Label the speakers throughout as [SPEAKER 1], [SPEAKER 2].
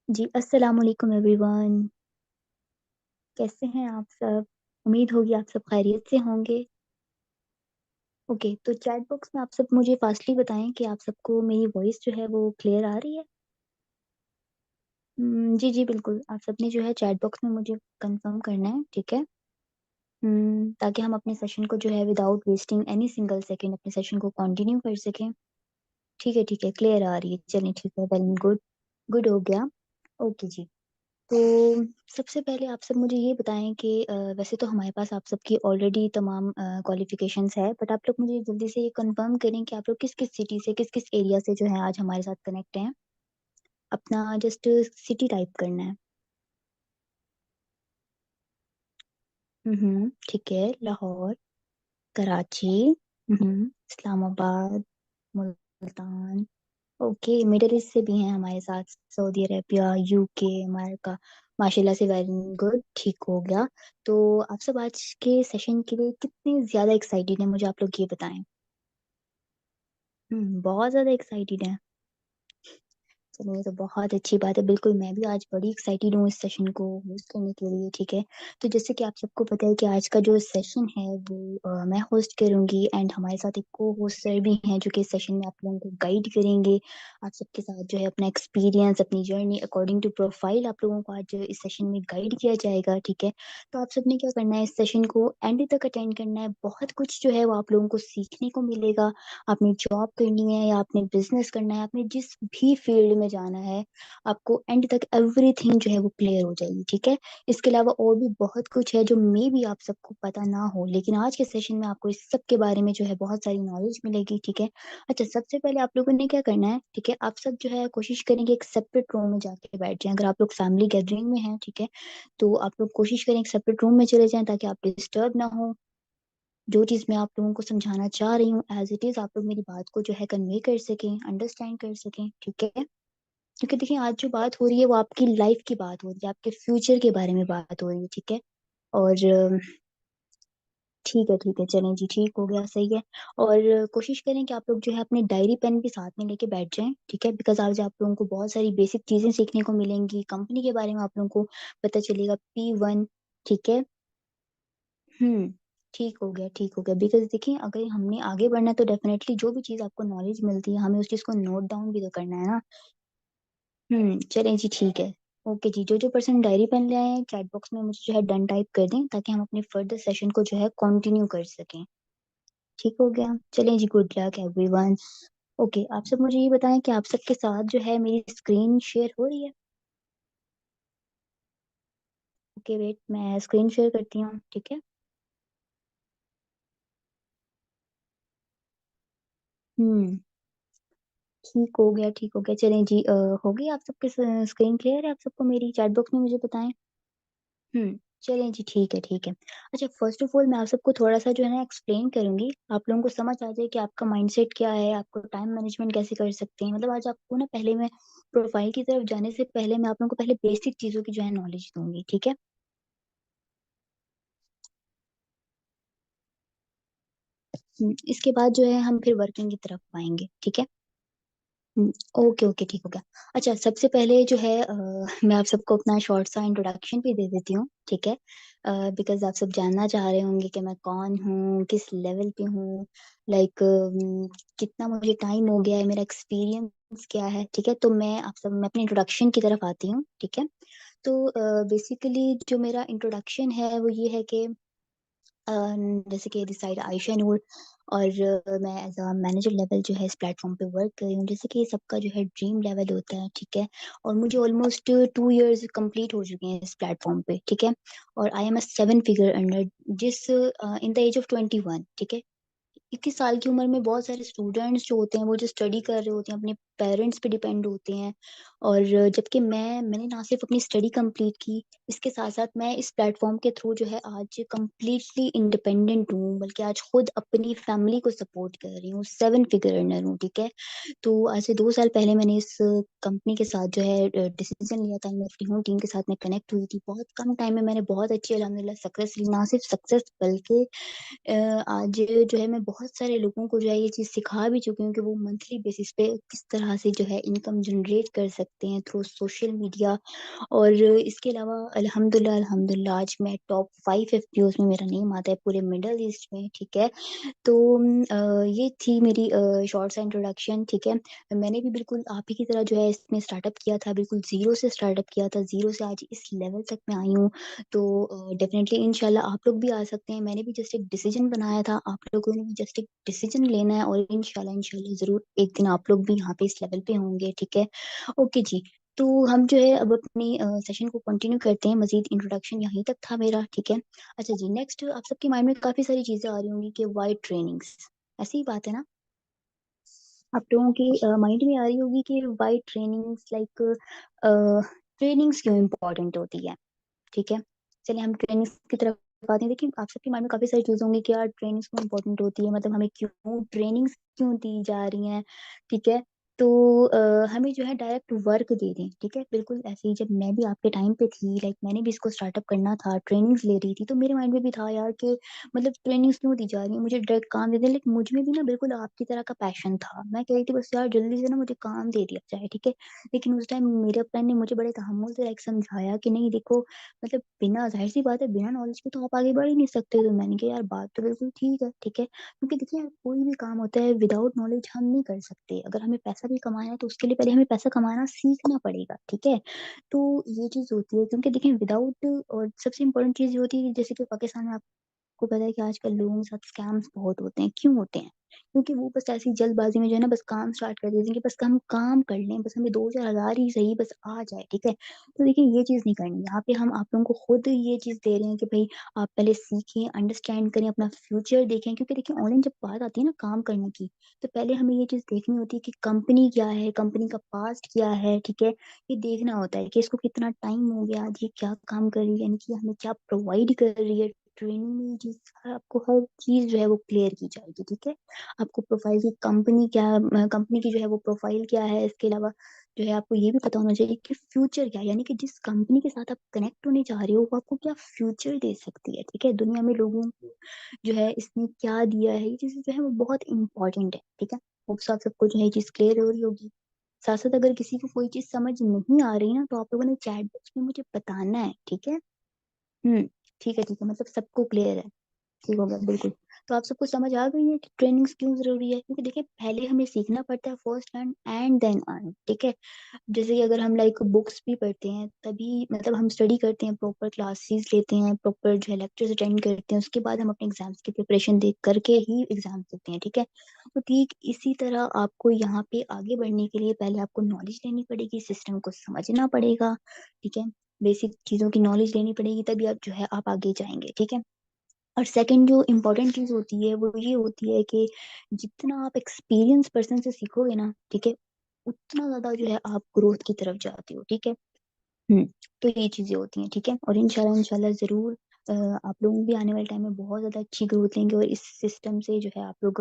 [SPEAKER 1] जी, अस्सलाम वालेकुम एवरीवन। कैसे हैं आप सब? उम्मीद होगी आप सब खैरियत से होंगे। ओके, तो चैट बॉक्स में आप सब मुझे फ़ास्टली बताएँ कि आप सबको मेरी वॉइस जो है वो क्लियर आ रही है? जी, जी, बिल्कुल। आप सबने जो है चैट बॉक्स में मुझे कन्फर्म करना है, ठीक है? ताकि हम अपने सेशन को जो है without wasting any single second अपने सेशन को कंटिन्यू कर सकें। ठीक है, क्लियर आ रही है। चलिए ठीक है, वेल एंड गुड। गुड हो गया। ओके जी। तो सबसे पहले आप सब मुझे ये बताएँ कि वैसे तो हमारे पास आप सबकी ऑलरेडी तमाम क्वालिफ़िकेशंस है, बट आप लोग मुझे जल्दी से ये कन्फर्म करें कि आप लोग किस-किस सिटी से, किस-किस एरिया से जो है आज हमारे साथ कनेक्ट हैं? अपना जस्ट सिटी टाइप करना है। ठीक है, Lahore, Karachi, Islamabad, Multan, okay, middle east से भी हैं हमारे साथ, सऊदी अरेबिया, यूके, अमेरिका, माशाल्लाह से वेरी गुड, ठीक हो गया। तो आप सब आज के सेशन के लिए कितने ज़्यादा एक्साइटेड हैं, मुझे आप लोग ये बताएँ? बहुत ज़्यादा एक्साइटेड हैं। चलिए ये तो बहुत अच्छी बात है। बिल्कुल, मैं भी आज बड़ी एक्साइटेड हूँ इस सेशन को होस्ट करने के लिए, ठीक है? तो जैसे कि आप सबको पता है कि आज का जो सेशन है वो मैं होस्ट करूँगी एंड हमारे साथ एक को-होस्ट सर भी हैं जो कि इस सेशन में आप लोगों को गाइड करेंगे। आप सबके साथ जो है अपना एक्सपीरियंस, अपनी जर्नी अकॉर्डिंग टू प्रोफाइल आप लोगों को आज इस सेशन में गाइड किया जाएगा, ठीक है? तो आप सबने क्या करना है इस सेशन को एंड तक अटेंड करना है। बहुत कुछ जो है वो आप लोगों को सीखने को मिलेगा। आपने जॉब करनी है या आपने बिज़नेस करना है, आपने जिस भी फ़ील्ड में जाना है, आपको एंड तक एवरीथिंग जो है वो क्लियर हो जाएगी, ठीक है? इसके अलावा और भी बहुत कुछ है जो मेबी आप सबको पता ना हो, लेकिन आज के सेशन में आपको इस सब के बारे में जो है बहुत सारी नॉलेज मिलेगी, ठीक है? अच्छा, सबसे पहले आप लोगों ने क्या करना है, ठीक है? आप सब जो है कोशिश करेंगे एक सेपरेट रूम में जाके बैठ जाएँ। अगर आप लोग फैमिली गैदरिंग में हैं, ठीक है? तो आप लोग कोशिश करें एक सेपरेट रूम में चले जाएँ ताकि आप डिस्टर्ब ना हों। जो चीज़ मैं आप लोगों को समझाना चाह रही हूँ एज़ इट इज़ आप लोग मेरी बात को जो है कन्वे कर सकें, अंडरस्टैंड कर सकें, ठीक है? क्योंकि देखिए आज जो बात हो रही है वो आपकी लाइफ़ की बात हो रही है, आपके फ्यूचर के बारे में बात हो रही है, ठीक है? और ठीक है, चलें जी ठीक हो गया, सही है। और कोशिश करें कि आप लोग जो है अपने डायरी पेन भी साथ में लेके बैठ जाएँ, ठीक है? बिकॉज़ आज आप लोगों को बहुत सारी बेसिक चीज़ें सीखने को मिलेंगी, कंपनी के बारे में आप लोगों को पता चलेगा P1 ठीक है? हुँ, ठीक हो गया बिकॉज़ देखिए अगर हमने आगे बढ़ना है तो डेफ़िनेटली जो भी चीज़ आपको नॉलेज मिलती है, हमें उस चीज़ को नोट डाउन भी तो करना है ना। चलें जी ठीक है। ओके जी, जो-जो पर्सन डायरी पेन ले आए हैं चैट बॉक्स में मुझे जो है डन टाइप कर दें ताकि हम अपने फर्दर सेशन को जो है कंटिन्यू कर सकें। ठीक हो गया? चलें जी गुड लक एवरीवन। ओके, आप सब मुझे ये बताएँ कि आप सबके साथ जो है मेरी स्क्रीन शेयर हो रही है? ओके वेट मैं स्क्रीन शेयर करती हूँ, ठीक है? हुँ। ठीक हो गया। चलें जी हो गई आप सबकी स्क्रीन क्लियर है आप सबको मेरी? चैट बॉक्स में मुझे बताएँ। चलें जी ठीक है। अच्छा फ़र्स्ट ऑफ़ ऑल मैं आप सबको थोड़ा-सा जो है ना एक्सप्लेन करूँगी, आप लोगों को समझ आ जाए कि आपका माइंडसेट क्या है, आपको टाइम मैनेजमेंट कैसे कर सकते हैं। मतलब आज आपको ना पहले मैं प्रोफ़ाइल की तरफ जाने से पहले मैं आप लोगों को पहले बेसिक चीज़ों की जो है नॉलेज दूँगी, ठीक है? इसके बाद जो है हम फिर वर्किंग की तरफ आएँगे, ठीक है? हुँ, ओके, ठीक हो गया। अच्छा सबसे पहले जो है मैं आप सबको अपना शॉर्ट सा इंट्रोडक्शन भी दे देती हूँ, ठीक है? बिकॉज़ आप सब जानना चाह रहे होंगे कि मैं कौन हूँ, किस लेवल पे हूँ, लाइक कितना मुझे टाइम हो गया है, मेरा एक्सपीरियंस क्या है, ठीक है? तो मैं अपने इंट्रोडक्शन की तरफ आती हूँ, ठीक है? तो बेसिकली जो मेरा इंट्रोडक्शन है वो ये है कि अ, जैसे कि दिस साइड आयशा नूर और मैं एज़ अ मैनेजर लेवल जो है इस प्लेटफ़ॉर्म पे वर्क कर रही हूँ। जैसे कि सबका जो है ड्रीम लेवल होता है, ठीक है? और मुझे ऑलमोस्ट 2 इयर्स कंप्लीट हो चुके हैं इस प्लेटफ़ॉर्म पे, ठीक है? और I am a 7 figure earner in the age of 21 ठीक है? 21 साल की उम्र में बहुत सारे स्टूडेंट्स जो होते हैं वो जो स्टडी कर रहे होते हैं अपने पेरेंट्स पे डिपेंड होते हैं और जबकि मैंने ना सिर्फ अपनी स्टडी कंप्लीट की इसके साथ साथ मैं इस प्लेटफॉर्म के थ्रू जो है आज कंप्लीटली इंडिपेंडेंट हूँ बल्कि आज खुद अपनी फैमिली को सपोर्ट कर रही हूँ 7 फिगर अर्नर हूँ ठीक है तो आज से 2 साल पहले मैंने इस कंपनी के साथ जो है डिसीजन लिया था मैं अपनी होम टीम के साथ मैं कनेक्ट हुई थी बहुत कम टाइम में मैंने बहुत अच्छी अल्हम्दुलिल्लाह सक्सेस ली ना सिर्फ सक्सेस बल्कि आज जो है मैं बहुत सारे लोगों को जो है ये चीज सिखा भी चुकी हूँ कि वो मंथली बेसिस पे किस तरह से जो है इनकम जनरेट कर सकते हैं थ्रू सोशल मीडिया। और इसके अलावा अल्हम्दुलिल्लाह अल्हम्दुलिल्लाह आज मैं टॉप 5 FPOs में मेरा नेम आता है पूरे मिडल ईस्ट में, ठीक है। तो ये थी मेरी शॉर्ट सा इंट्रोडक्शन, ठीक है। मैंने भी बिल्कुल आप ही की तरह जो है इसमें स्टार्टअप किया था, बिल्कुल जीरो से स्टार्टअप किया था, जीरो से आज इस लेवल तक मैं आई हूँ। तो डेफिनेटली इंशाल्लाह आप लोग भी आ सकते हैं। मैंने भी जस्ट एक डिसीजन बनाया था, आप लोगों ने भी जस्ट एक डिसीजन लेना है और इंशाल्लाह इंशाल्लाह जरूर एक दिन आप लोग भी यहाँ पे इस लेवल पे होंगे, ठीक है। ओके जी। तो हम जो है अब अपनी सेशन को कंटिन्यू करते हैं, मजीद इंट्रोडक्शन यहीं तक था मेरा, ठीक है। अच्छा जी, नेक्स्ट आप सबके माइंड में काफी सारी चीजें आ रही होंगी कि वाई ट्रेनिंग्स, ऐसी ही बात है ना। आप लोगों की माइंड में आ रही होगी कि वाई ट्रेनिंग्स लाइक ट्रेनिंग्स क्यों इम्पोर्टेंट होती है, ठीक है। चलिए हम ट्रेनिंग्स की तरफ आते हैं। देखिए आप सबके माइंड में काफी सारी चीजें होंगी कि यार ट्रेनिंग्स क्यों इम्पोर्टेंट होती है, मतलब हमें क्यों ट्रेनिंग्स क्यों दी जा रही हैं, ठीक है। तो हमें जो है डायरेक्ट वर्क दे दें, ठीक है। बिल्कुल ऐसे ही जब मैं भी आपके टाइम पे थी, लाइक मैंने भी इसको स्टार्टअप करना था, ट्रेनिंग्स ले रही थी, तो मेरे माइंड में भी था यार कि मतलब ट्रेनिंग्स क्यों दी जा रही है, मुझे डायरेक्ट काम दे दे। लेकिन मुझ में भी ना बिल्कुल आपकी तरह का पैशन था, मैं कह रही थी बस यार जल्दी से ना मुझे काम दे दिया जाए, ठीक है। लेकिन उस टाइम मेरे फ्रेंड ने मुझे बड़े तहम्मुल से लाइक समझाया कि नहीं देखो, मतलब बिना, जाहिर सी बात है, बिना नॉलेज के तो आप आगे बढ़ ही नहीं सकते। तो मैंने कहा यार बात तो बिल्कुल ठीक है, ठीक है। क्योंकि देखिए यार कोई भी काम होता है विदाउट नॉलेज हम नहीं कर सकते। अगर हमें पैसा भी कमाना है तो उसके लिए पहले हमें पैसा कमाना सीखना पड़ेगा, ठीक है। तो ये चीज होती है, क्योंकि देखिए विदाउट, और सबसे इम्पोर्टेंट चीज ये होती है कि जैसे कि पाकिस्तान में आपको पता है कि आजकल लोगों के साथ स्कैम्स बहुत होते हैं, क्यों होते हैं? क्योंकि वो बस ऐसी जल्दबाजी में जो है ना बस काम स्टार्ट कर देते हैं कि बस हम काम कर लें, बस हमें 2-4 हजार ही सही बस आ जाए, ठीक है। तो देखिए ये चीज नहीं करनी। यहाँ पे हम आप लोगों को खुद ये चीज दे रहे हैं कि भाई आप पहले सीखें, अंडरस्टैंड करें, अपना फ्यूचर देखें। क्योंकि देखिए ऑनलाइन जब बात आती है ना काम करने की, तो पहले हमें ये चीज देखनी होती है कि कंपनी क्या है, कंपनी का पास्ट क्या है, ठीक है। ये देखना होता है कि इसको कितना टाइम हो गया, आज ये क्या काम कर रही है, यानी कि हमें क्या प्रोवाइड कर रही है। ट्रेनिंग में ये चीज, आपको हर चीज जो है वो क्लियर की जाएगी, ठीक है। आपको प्रोफाइल की कंपनी क्या, कंपनी की जो है वो प्रोफाइल क्या है, इसके अलावा जो है आपको ये भी पता होना चाहिए कि फ्यूचर क्या है, यानी कि जिस कंपनी के साथ आप कनेक्ट होने जा रहे हो वो आपको क्या फ्यूचर दे सकती है, ठीक है। दुनिया में लोगों को जो है इसने क्या दिया है, ये चीजें जो है वो बहुत इंपॉर्टेंट है, ठीक है। वो आप सबको जो है ये चीज क्लियर हो रही होगी। साथ साथ अगर किसी को कोई चीज समझ नहीं आ रही ना तो आप लोगों ने चैट बॉक्स में मुझे बताना है, ठीक है। हम्म, ठीक है ठीक है, मतलब सबको क्लियर है। ठीक हो गया बिल्कुल। तो आप सबको समझ आ गई है कि ट्रेनिंग्स क्यों जरूरी है, क्योंकि देखिए पहले हमें सीखना पड़ता है first hand and then earn, ठीक है। जैसे कि अगर हम लाइक बुक्स भी पढ़ते हैं तभी, मतलब हम स्टडी करते हैं, प्रॉपर क्लासेस लेते हैं, प्रॉपर जो है लेक्चर्स अटेंड करते हैं, उसके बाद हम अपने एग्जाम्स की प्रिपरेशन देख करके ही एग्जाम देते हैं, ठीक है। तो ठीक इसी तरह आपको यहाँ पे आगे बढ़ने के लिए पहले आपको नॉलेज लेनी पड़ेगी, सिस्टम को समझना पड़ेगा, ठीक है। बेसिक चीजों की नॉलेज लेनी पड़ेगी, तभी आप जो है आप आगे जाएंगे, ठीक है। और सेकंड जो इम्पोर्टेंट चीज होती है वो ये होती है कि जितना आप एक्सपीरियंस पर्सन से सीखोगे ना, ठीक है, उतना ज्यादा जो है आप ग्रोथ की तरफ जाते हो, ठीक है। हम्म, तो ये चीजें होती हैं, ठीक है। और इंशाल्लाह इंशाल्लाह जरूर आप लोग भी आने वाले टाइम में बहुत ज्यादा अच्छी ग्रोथ लेंगे और इस सिस्टम से जो है आप लोग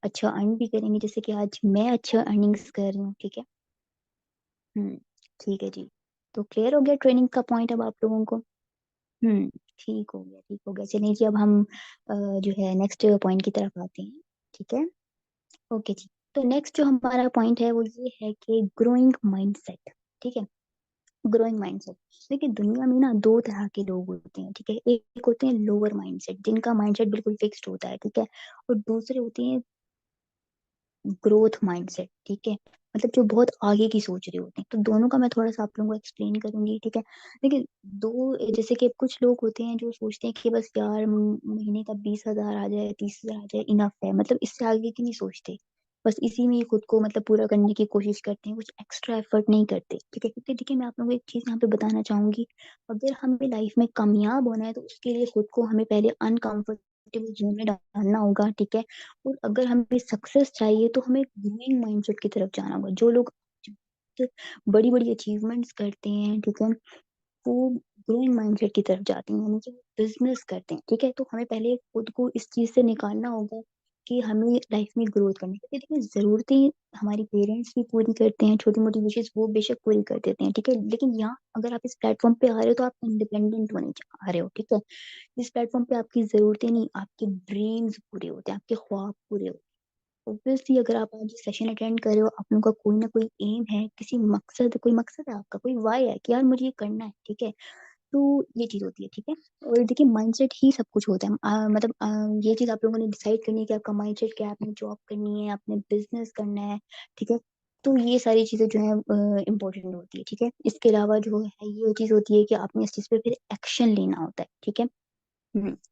[SPEAKER 1] अच्छा अर्न भी करेंगे, जैसे कि आज मैं अच्छा अर्निंग्स कर रही हूँ, ठीक है। हम्म, ठीक है जी। तो क्लियर हो गया ट्रेनिंग का पॉइंट अब आप लोगों को। हम्म, ठीक हो गया ठीक हो गया। चलिए जी अब हम जो है नेक्स्ट पॉइंट की तरफ आते हैं, ठीक है। ओके जी। तो नेक्स्ट जो हमारा पॉइंट है वो ये है कि ग्रोइंग माइंडसेट, ठीक है। Growing mindset. देखिए दुनिया में ना दो तरह के लोग होते हैं, ठीक है। एक होते हैं लोअर माइंडसेट जिनका माइंडसेट बिल्कुल फिक्स्ड होता है, ठीक है। और दूसरे होते हैं ग्रोथ माइंडसेट, ठीक है, मतलब जो बहुत आगे की सोच रहे होते हैं। तो दोनों का मैं थोड़ा सा आप लोगों को एक्सप्लेन करूंगी, ठीक है। देखिए दो, जैसे कि कुछ लोग होते हैं जो सोचते हैं कि बस यार महीने का 20 हजार आ जाए, 30 हजार आ जाए, इनफ है, मतलब इससे आगे की नहीं सोचते। बस इसी में ही खुद को मतलब पूरा करने की कोशिश करते हैं, कुछ एक्स्ट्रा एफर्ट नहीं करते, ठीक है। क्योंकि देखिए मैं आप लोगों को एक चीज यहाँ पे बताना चाहूंगी, अगर हमें लाइफ में कामयाब होना है तो उसके लिए खुद को हमें पहले अनकंफर्टेबल जोन में डालना होगा, ठीक है। और अगर हमें सक्सेस चाहिए तो हमें ग्रोइंग माइंडसेट की तरफ जाना होगा। जो लोग बड़ी बड़ी अचीवमेंट्स करते हैं, ठीक है, वो ग्रोइंग माइंडसेट की तरफ जाते हैं, यानी कि बिजनेस करते हैं, ठीक है। तो हमें पहले खुद को इस चीज से निकालना होगा कि हमें लाइफ में ग्रोथ करनी है, क्योंकि देखिए जरूरतें हमारी पेरेंट्स भी पूरी करते हैं, छोटी मोटी विशेष वो बेशक पूरी कर देते हैं, ठीक है, लेकिन यहाँ अगर आप इस प्लेटफॉर्म पे आ रहे हो तो आप इंडिपेंडेंट होने आ रहे हो, ठीक है। इस प्लेटफॉर्म पे आपकी जरूरतें नहीं, आपके ड्रीम्स पूरे होते हैं, आपके ख्वाब पूरे होते हैं। ऑब्वियसली अगर आप आज सेशन अटेंड कर रहे हो, आप लोगों का कोई ना कोई एम है, किसी मकसद, कोई मकसद है आपका, कोई वाई है कि यार मुझे ये करना है, ठीक है। तो ये चीज होती है, ठीक है। और देखिए माइंडसेट ही सब कुछ होता है। मतलब ये चीज आप लोगों ने डिसाइड करनी है कि आपका माइंडसेट क्या है, आपने जॉब करनी है, आपने बिजनेस करना है, ठीक है। तो ये सारी चीजें जो है इम्पोर्टेंट होती है, ठीक है। इसके अलावा जो है ये चीज होती है कि आपने इस चीज पे फिर एक्शन लेना होता है, ठीक है।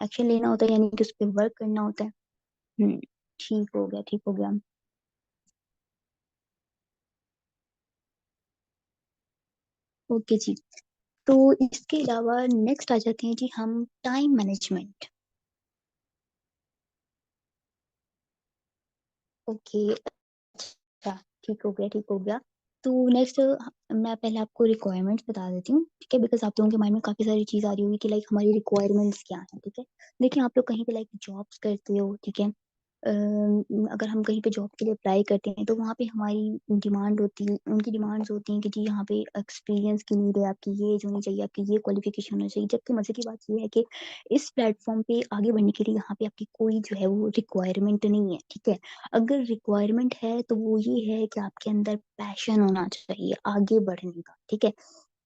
[SPEAKER 1] एक्शन लेना होता है, यानी कि उस पर वर्क करना होता है। हम्म। ठीक हो गया, ठीक हो गया। ओके जी। तो इसके अलावा नेक्स्ट आ जाते हैं जी हम, टाइम मैनेजमेंट। ओके। अच्छा, ठीक हो गया, ठीक हो गया। तो नेक्स्ट मैं पहले आपको रिक्वायरमेंट्स बता देती हूँ, ठीक है, बिकॉज आप लोगों के माइंड में काफी सारी चीज आ रही होगी कि लाइक हमारी रिक्वायरमेंट्स क्या है, ठीक है। देखिए आप लोग कहीं पे लाइक जॉब्स करते हो, ठीक है। अगर हम कहीं पे जॉब के लिए अप्लाई करते हैं तो वहाँ पे हमारी डिमांड होती है, उनकी डिमांड्स होती हैं कि जी यहाँ पे एक्सपीरियंस की नीड है, आपकी ये एज होनी चाहिए, आपकी ये क्वालिफिकेशन होनी चाहिए। जबकि मजे की बात ये है कि इस प्लेटफॉर्म पे आगे बढ़ने के लिए यहाँ पे आपकी कोई जो है वो रिक्वायरमेंट नहीं है, ठीक है। अगर रिक्वायरमेंट है तो वो ये है कि आपके अंदर पैशन होना चाहिए आगे बढ़ने का, ठीक है।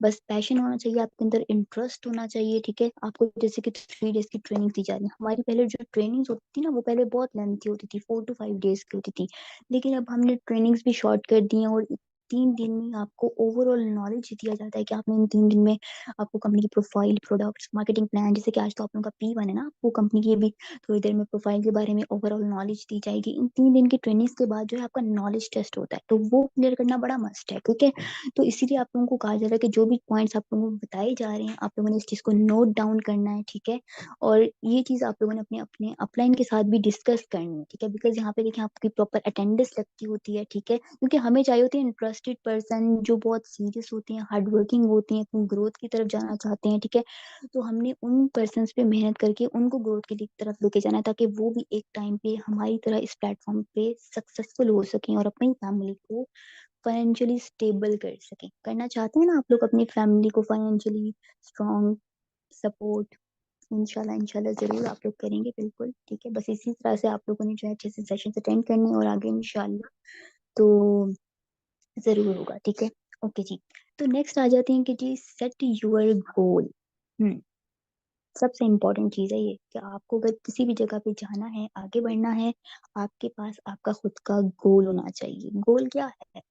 [SPEAKER 1] बस पैशन होना चाहिए, आपके अंदर इंटरेस्ट होना चाहिए, ठीक है। आपको जैसे कि 3 डेज की ट्रेनिंग दी जा रही है, हमारी पहले जो ट्रेनिंग्स होती थी ना वो पहले बहुत लेंथी होती थी, 4 to 5 डेज की होती थी। लेकिन अब हमने ट्रेनिंग्स भी शॉर्ट कर दी हैं, और 3 दिन में आपको ओवरऑल नॉलेज दिया जाता है कि आपने इन 3 दिन में आपको कंपनी की प्रोफाइल, प्रोडक्ट्स, मार्केटिंग प्लान, जैसे कि आज तो आप लोगों का P1 है ना, आपको कंपनी की भी थोड़ी देर में प्रोफाइल के बारे में ओवरऑल नॉलेज दी जाएगी। इन 3 दिन की ट्रेनिंग्स के बाद जो है आपका नॉलेज टेस्ट होता है, तो वो क्लियर करना बड़ा मस्ट है, ठीक है। तो इसीलिए आप लोगों को कहा जा रहा है कि जो भी पॉइंट्स आप लोगों को बताए जा रहे हैं, आप लोगों ने इस चीज को नोट डाउन करना है, ठीक है। और ये चीज आप लोगों ने अपने अपने अपलाइन के साथ भी डिस्कस करनी है, ठीक है। बिकॉज यहाँ पे देखिए आपकी प्रॉपर अटेंडेंस लगती होती है, ठीक है, क्योंकि हमें चाहिए होती है इंटरेस्टेड पर्सन जो बहुत सीरियस होती हैं, हार्ड वर्किंग होती हैं, अपनी ग्रोथ की तरफ जाना चाहते हैं, ठीक है। तो हमने उन पर्सन पे मेहनत करके उनको ग्रोथ की तरफ लेके जाना है, ताकि वो भी एक टाइम पे हमारी तरह इस प्लेटफॉर्म पे सक्सेसफुल हो सकें और अपनी फैमिली को फाइनेंशियली स्टेबल कर सकें। करना चाहते हैं ना आप लोग अपनी फैमिली को फाइनेंशियली स्ट्रॉन्ग सपोर्ट? इंशाल्लाह, इंशाल्लाह जरूर आप लोग करेंगे, बिल्कुल ठीक है। बस इसी तरह से आप लोगों ने जो है अच्छे से सेशन अटेंड करने हैं, और आगे इंशाल्लाह तो जरूर होगा, ठीक है। ओके जी। तो नेक्स्ट आ जाते हैं कि जी सेट यूर गोल। हम्म। सबसे इम्पोर्टेंट चीज है ये कि आपको अगर किसी भी जगह पे जाना है, आगे बढ़ना है, आपके पास आपका खुद का गोल होना चाहिए। गोल क्या है?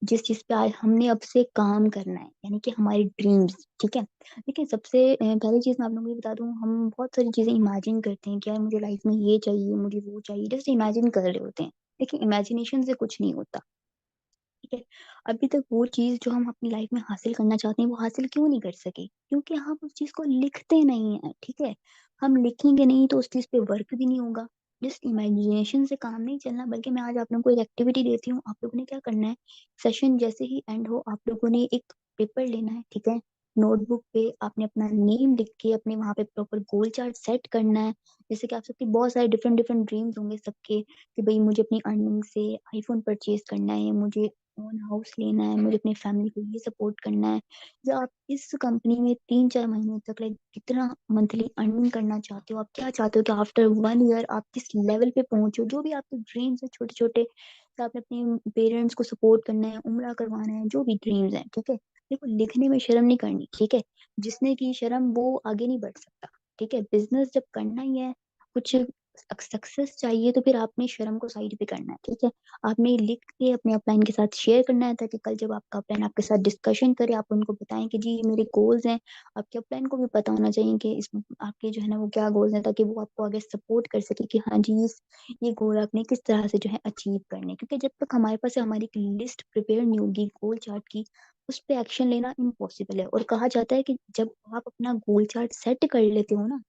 [SPEAKER 1] जिस चीज पे आज हमने अब से काम करना है, यानी कि हमारी ड्रीम्स, ठीक है। देखिए सबसे पहली चीज मैं आप लोगों को ये बता दूं, हम बहुत सारी चीजें इमेजिन करते हैं कि यार मुझे लाइफ में ये चाहिए, मुझे वो चाहिए, जैसे इमेजिन कर रहे होते हैं। देखिए इमेजिनेशन से कुछ नहीं होता, ठीक है। अभी तक वो चीज जो हम अपनी लाइफ में हासिल करना चाहते हैं वो हासिल क्यों नहीं कर सके? क्योंकि हम उस चीज को लिखते नहीं है, ठीक है। हम लिखेंगे नहीं तो उस चीज पे वर्क भी नहीं होगा। जस्ट इमेजिनेशन से काम नहीं चलना, बल्कि मैं आज आप लोगों को एक एक्टिविटी देती हूँ, आप लोगों ने क्या करना है, सेशन जैसे ही एंड हो आप लोगों ने एक पेपर लेना है, ठीक है। नोटबुक पे आपने अपना नेम लिख के अपने वहां पे प्रॉपर गोल चार्ट सेट करना है। जैसे कि आप सबके बहुत सारे डिफरेंट डिफरेंट ड्रीम्स होंगे सबके, कि भाई मुझे अपनी अर्निंग से आईफोन परचेज करना है, मुझे ओन हाउस लेना है, मुझे अपनी फैमिली को ये सपोर्ट करना है। या आप इस कंपनी में 3-4 महीने तक लाइक कितना मंथली अर्निंग करना चाहते हो, आप क्या चाहते हो कि आफ्टर 1 ईयर आप किस लेवल पे पहुंचो, जो भी आपके ड्रीम्स है छोटे छोटे। तो आपने अपने पेरेंट्स को सपोर्ट करना है, उम्रा करवाना है, जो भी ड्रीम्स है, ठीक है। देखो लिखने में शर्म नहीं करनी, ठीक है। जिसने की शर्म वो आगे नहीं बढ़ सकता, ठीक है। बिजनेस जब करना ही है, कुछ सक्सेस चाहिए, तो फिर आपने शर्म को साइड पे करना है, ठीक है। आपने लिख के अपने अपलाइन के साथ शेयर करना है, ताकि कल जब आपका अपलाइन आपके साथ डिस्कशन करे, आप उनको बताएं कि जी ये मेरे गोल्स हैं। आपके अपलाइन को भी पता होना चाहिए कि इस आपके जो है ना वो क्या गोल्स हैं, ताकि वो आपको आगे सपोर्ट कर सके कि हाँ जी ये गोल आपने किस तरह से जो है अचीव करने। क्योंकि जब तक हमारे पास हमारी लिस्ट प्रिपेयर नहीं होगी गोल चार्ट की, उस पे एक्शन लेना इम्पॉसिबल है। और कहा जाता है कि जब आप अपना गोल चार्ट सेट कर लेते हो ना,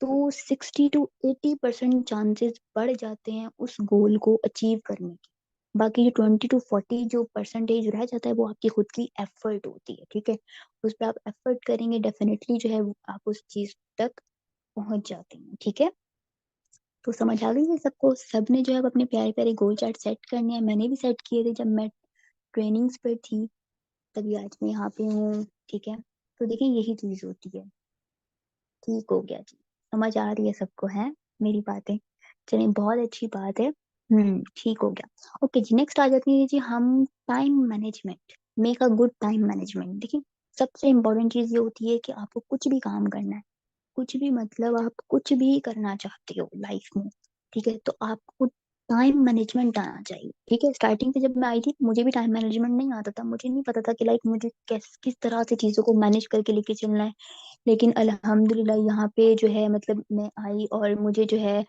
[SPEAKER 1] तो 60 to 80% चांसेस बढ़ जाते हैं उस गोल को अचीव करने के। बाकी जो 20 to 40 जो परसेंटेज रह जाता है वो आपकी खुद की एफर्ट होती है, ठीक है। उस पर आप एफर्ट करेंगे डेफिनेटली जो है आप उस चीज तक पहुंच जाते हैं, ठीक है। तो समझ आ गई है सबको, सबने जो है अब अपने प्यारे प्यारे गोल चार्ट सेट करने हैं, मैंने भी सेट किए थे जब मैं ट्रेनिंग्स पर थी, तभी आज मैं यहाँ पे हूँ। ठीक है, तो देखिए यही चीज होती है। ठीक हो गया जी, समझ आ रही है सबको है मेरी बातें? चलिए बहुत अच्छी बात है। ठीक हो गया। ओके जी, नेक्स्ट आ जाती है जी हम, time management. Make a good time management. देखिए सबसे इम्पोर्टेंट चीज ये होती है कि आपको कुछ भी काम करना है, कुछ भी मतलब आप कुछ भी करना चाहते हो लाइफ में, ठीक है, तो आपको टाइम मैनेजमेंट आना चाहिए। ठीक है, स्टार्टिंग पे जब मैं आई थी मुझे भी टाइम मैनेजमेंट नहीं आता था, मुझे नहीं पता था कि लाइक मुझे किस तरह से चीजों को मैनेज करके लेके चलना है। लेकिन अल्हम्दुलिल्लाह यहाँ पे जो है मतलब मैं आई और मुझे जो है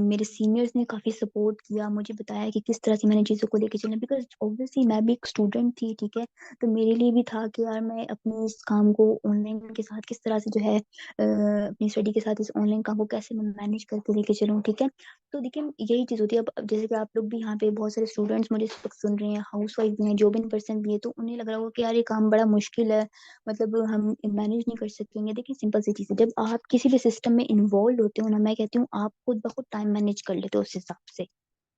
[SPEAKER 1] मेरे सीनियर्स ने काफी सपोर्ट किया, मुझे बताया कि किस तरह से मैंने चीजों को लेके चलना, बिकॉज ऑब्वियसली मैं भी एक स्टूडेंट थी। ठीक है, तो मेरे लिए भी था कि यार मैं अपने इस काम को ऑनलाइन के साथ किस तरह से जो है अपनी स्टडी के साथ इस ऑनलाइन काम को कैसे मैं मैनेज करके लेके चलूँ। ठीक है, तो देखिए यही चीज होती है। अब जैसे कि आप लोग भी यहाँ पे बहुत सारे स्टूडेंट्स मुझे इस वक्त सुन रहे हैं, हाउस वाइफ भी हैं, जॉबिंग पर्सन भी है, तो उन्हें लग रहा होगा कि यार ये काम बड़ा मुश्किल है, मतलब हम मैनेज नहीं कर सकेंगे। देखिए सिंपल सी चीज है, जब आप किसी भी सिस्टम में इन्वॉल्व होते हो ना, मैं कहती हूँ आप खुद ब खुद टाइम मैनेज कर लेते हो उस हिसाब से।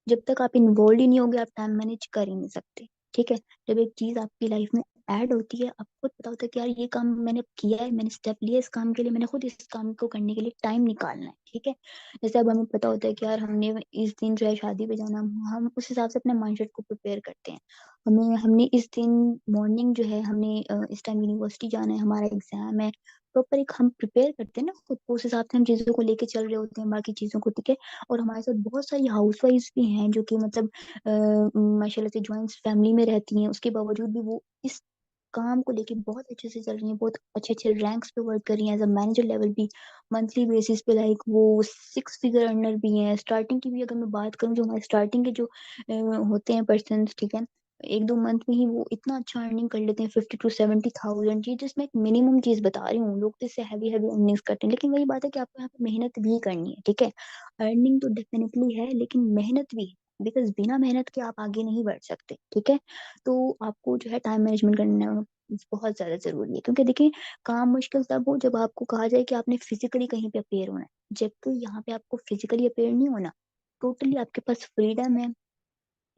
[SPEAKER 1] जब तक आप इन्वॉल्व ही नहीं होगे आप टाइम मैनेज कर ही नहीं सकते। ठीक है, जब एक चीज आपकी लाइफ में ऐड होती है आपको खुद पता होता है कि यार ये काम मैंने किया है, मैंने स्टेप लिया इस काम के लिए, मैंने खुद इस काम को करने के लिए टाइम निकालना है। ठीक है, जैसे अब हमें पता होता है कि यार हमने इस दिन जो है शादी पे जाना, हम उस हिसाब से अपने माइंडसेट को प्रिपेयर करते हैं। हमें हमने इस दिन मॉर्निंग जो है हमने इस टाइम यूनिवर्सिटी जाना है, हमारा एग्जाम है, प्रॉपर एक हम प्रिपेयर करते हैं ना खुद को, उस हिसाब से हम चीजों को लेके चल रहे होते हैं बाकी चीजों को। ठीक है, और हमारे साथ बहुत सारी हाउसवाइफ्स भी हैं जो कि मतलब माशाल्लाह से ज्वाइंट फैमिली में रहती हैं, उसके बावजूद भी वो इस काम को लेके बहुत अच्छे से चल रही हैं, बहुत अच्छे अच्छे रैंक्स पे वर्क कर रही हैं, एज अ मैनेजर लेवल भी, मंथली बेसिस पे लाइक वो 6 फिगर अर्नर भी हैं। स्टार्टिंग की भी अगर मैं बात करूँ, जो हमारे स्टार्टिंग के जो होते हैं पर्सन, ठीक है, एक दो मंथ में ही वो इतना अच्छा अर्निंग कर लेते हैं, 50 to 70 थाउजेंड। जी जिसमें एक मिनिमम चीज बता रही हूँ, लोग तो इससे हैवी हैवी अर्निंग्स करते हैं, लेकिन वही बात है कि आपको यहाँ पे मेहनत भी करनी है। ठीक है, अर्निंग तो डेफिनेटली है लेकिन मेहनत भी है, बिकॉज बिना मेहनत के आप आगे नहीं बढ़ सकते। ठीक है, तो आपको जो है टाइम मैनेजमेंट करना बहुत ज्यादा जरूरी है, क्योंकि देखिए काम मुश्किल तब हो जब आपको कहा जाए कि आपने फिजिकली कहीं पे अपेयर होना है, जबकि यहाँ पे आपको फिजिकली अपेयर नहीं होना, टोटली आपके पास फ्रीडम है।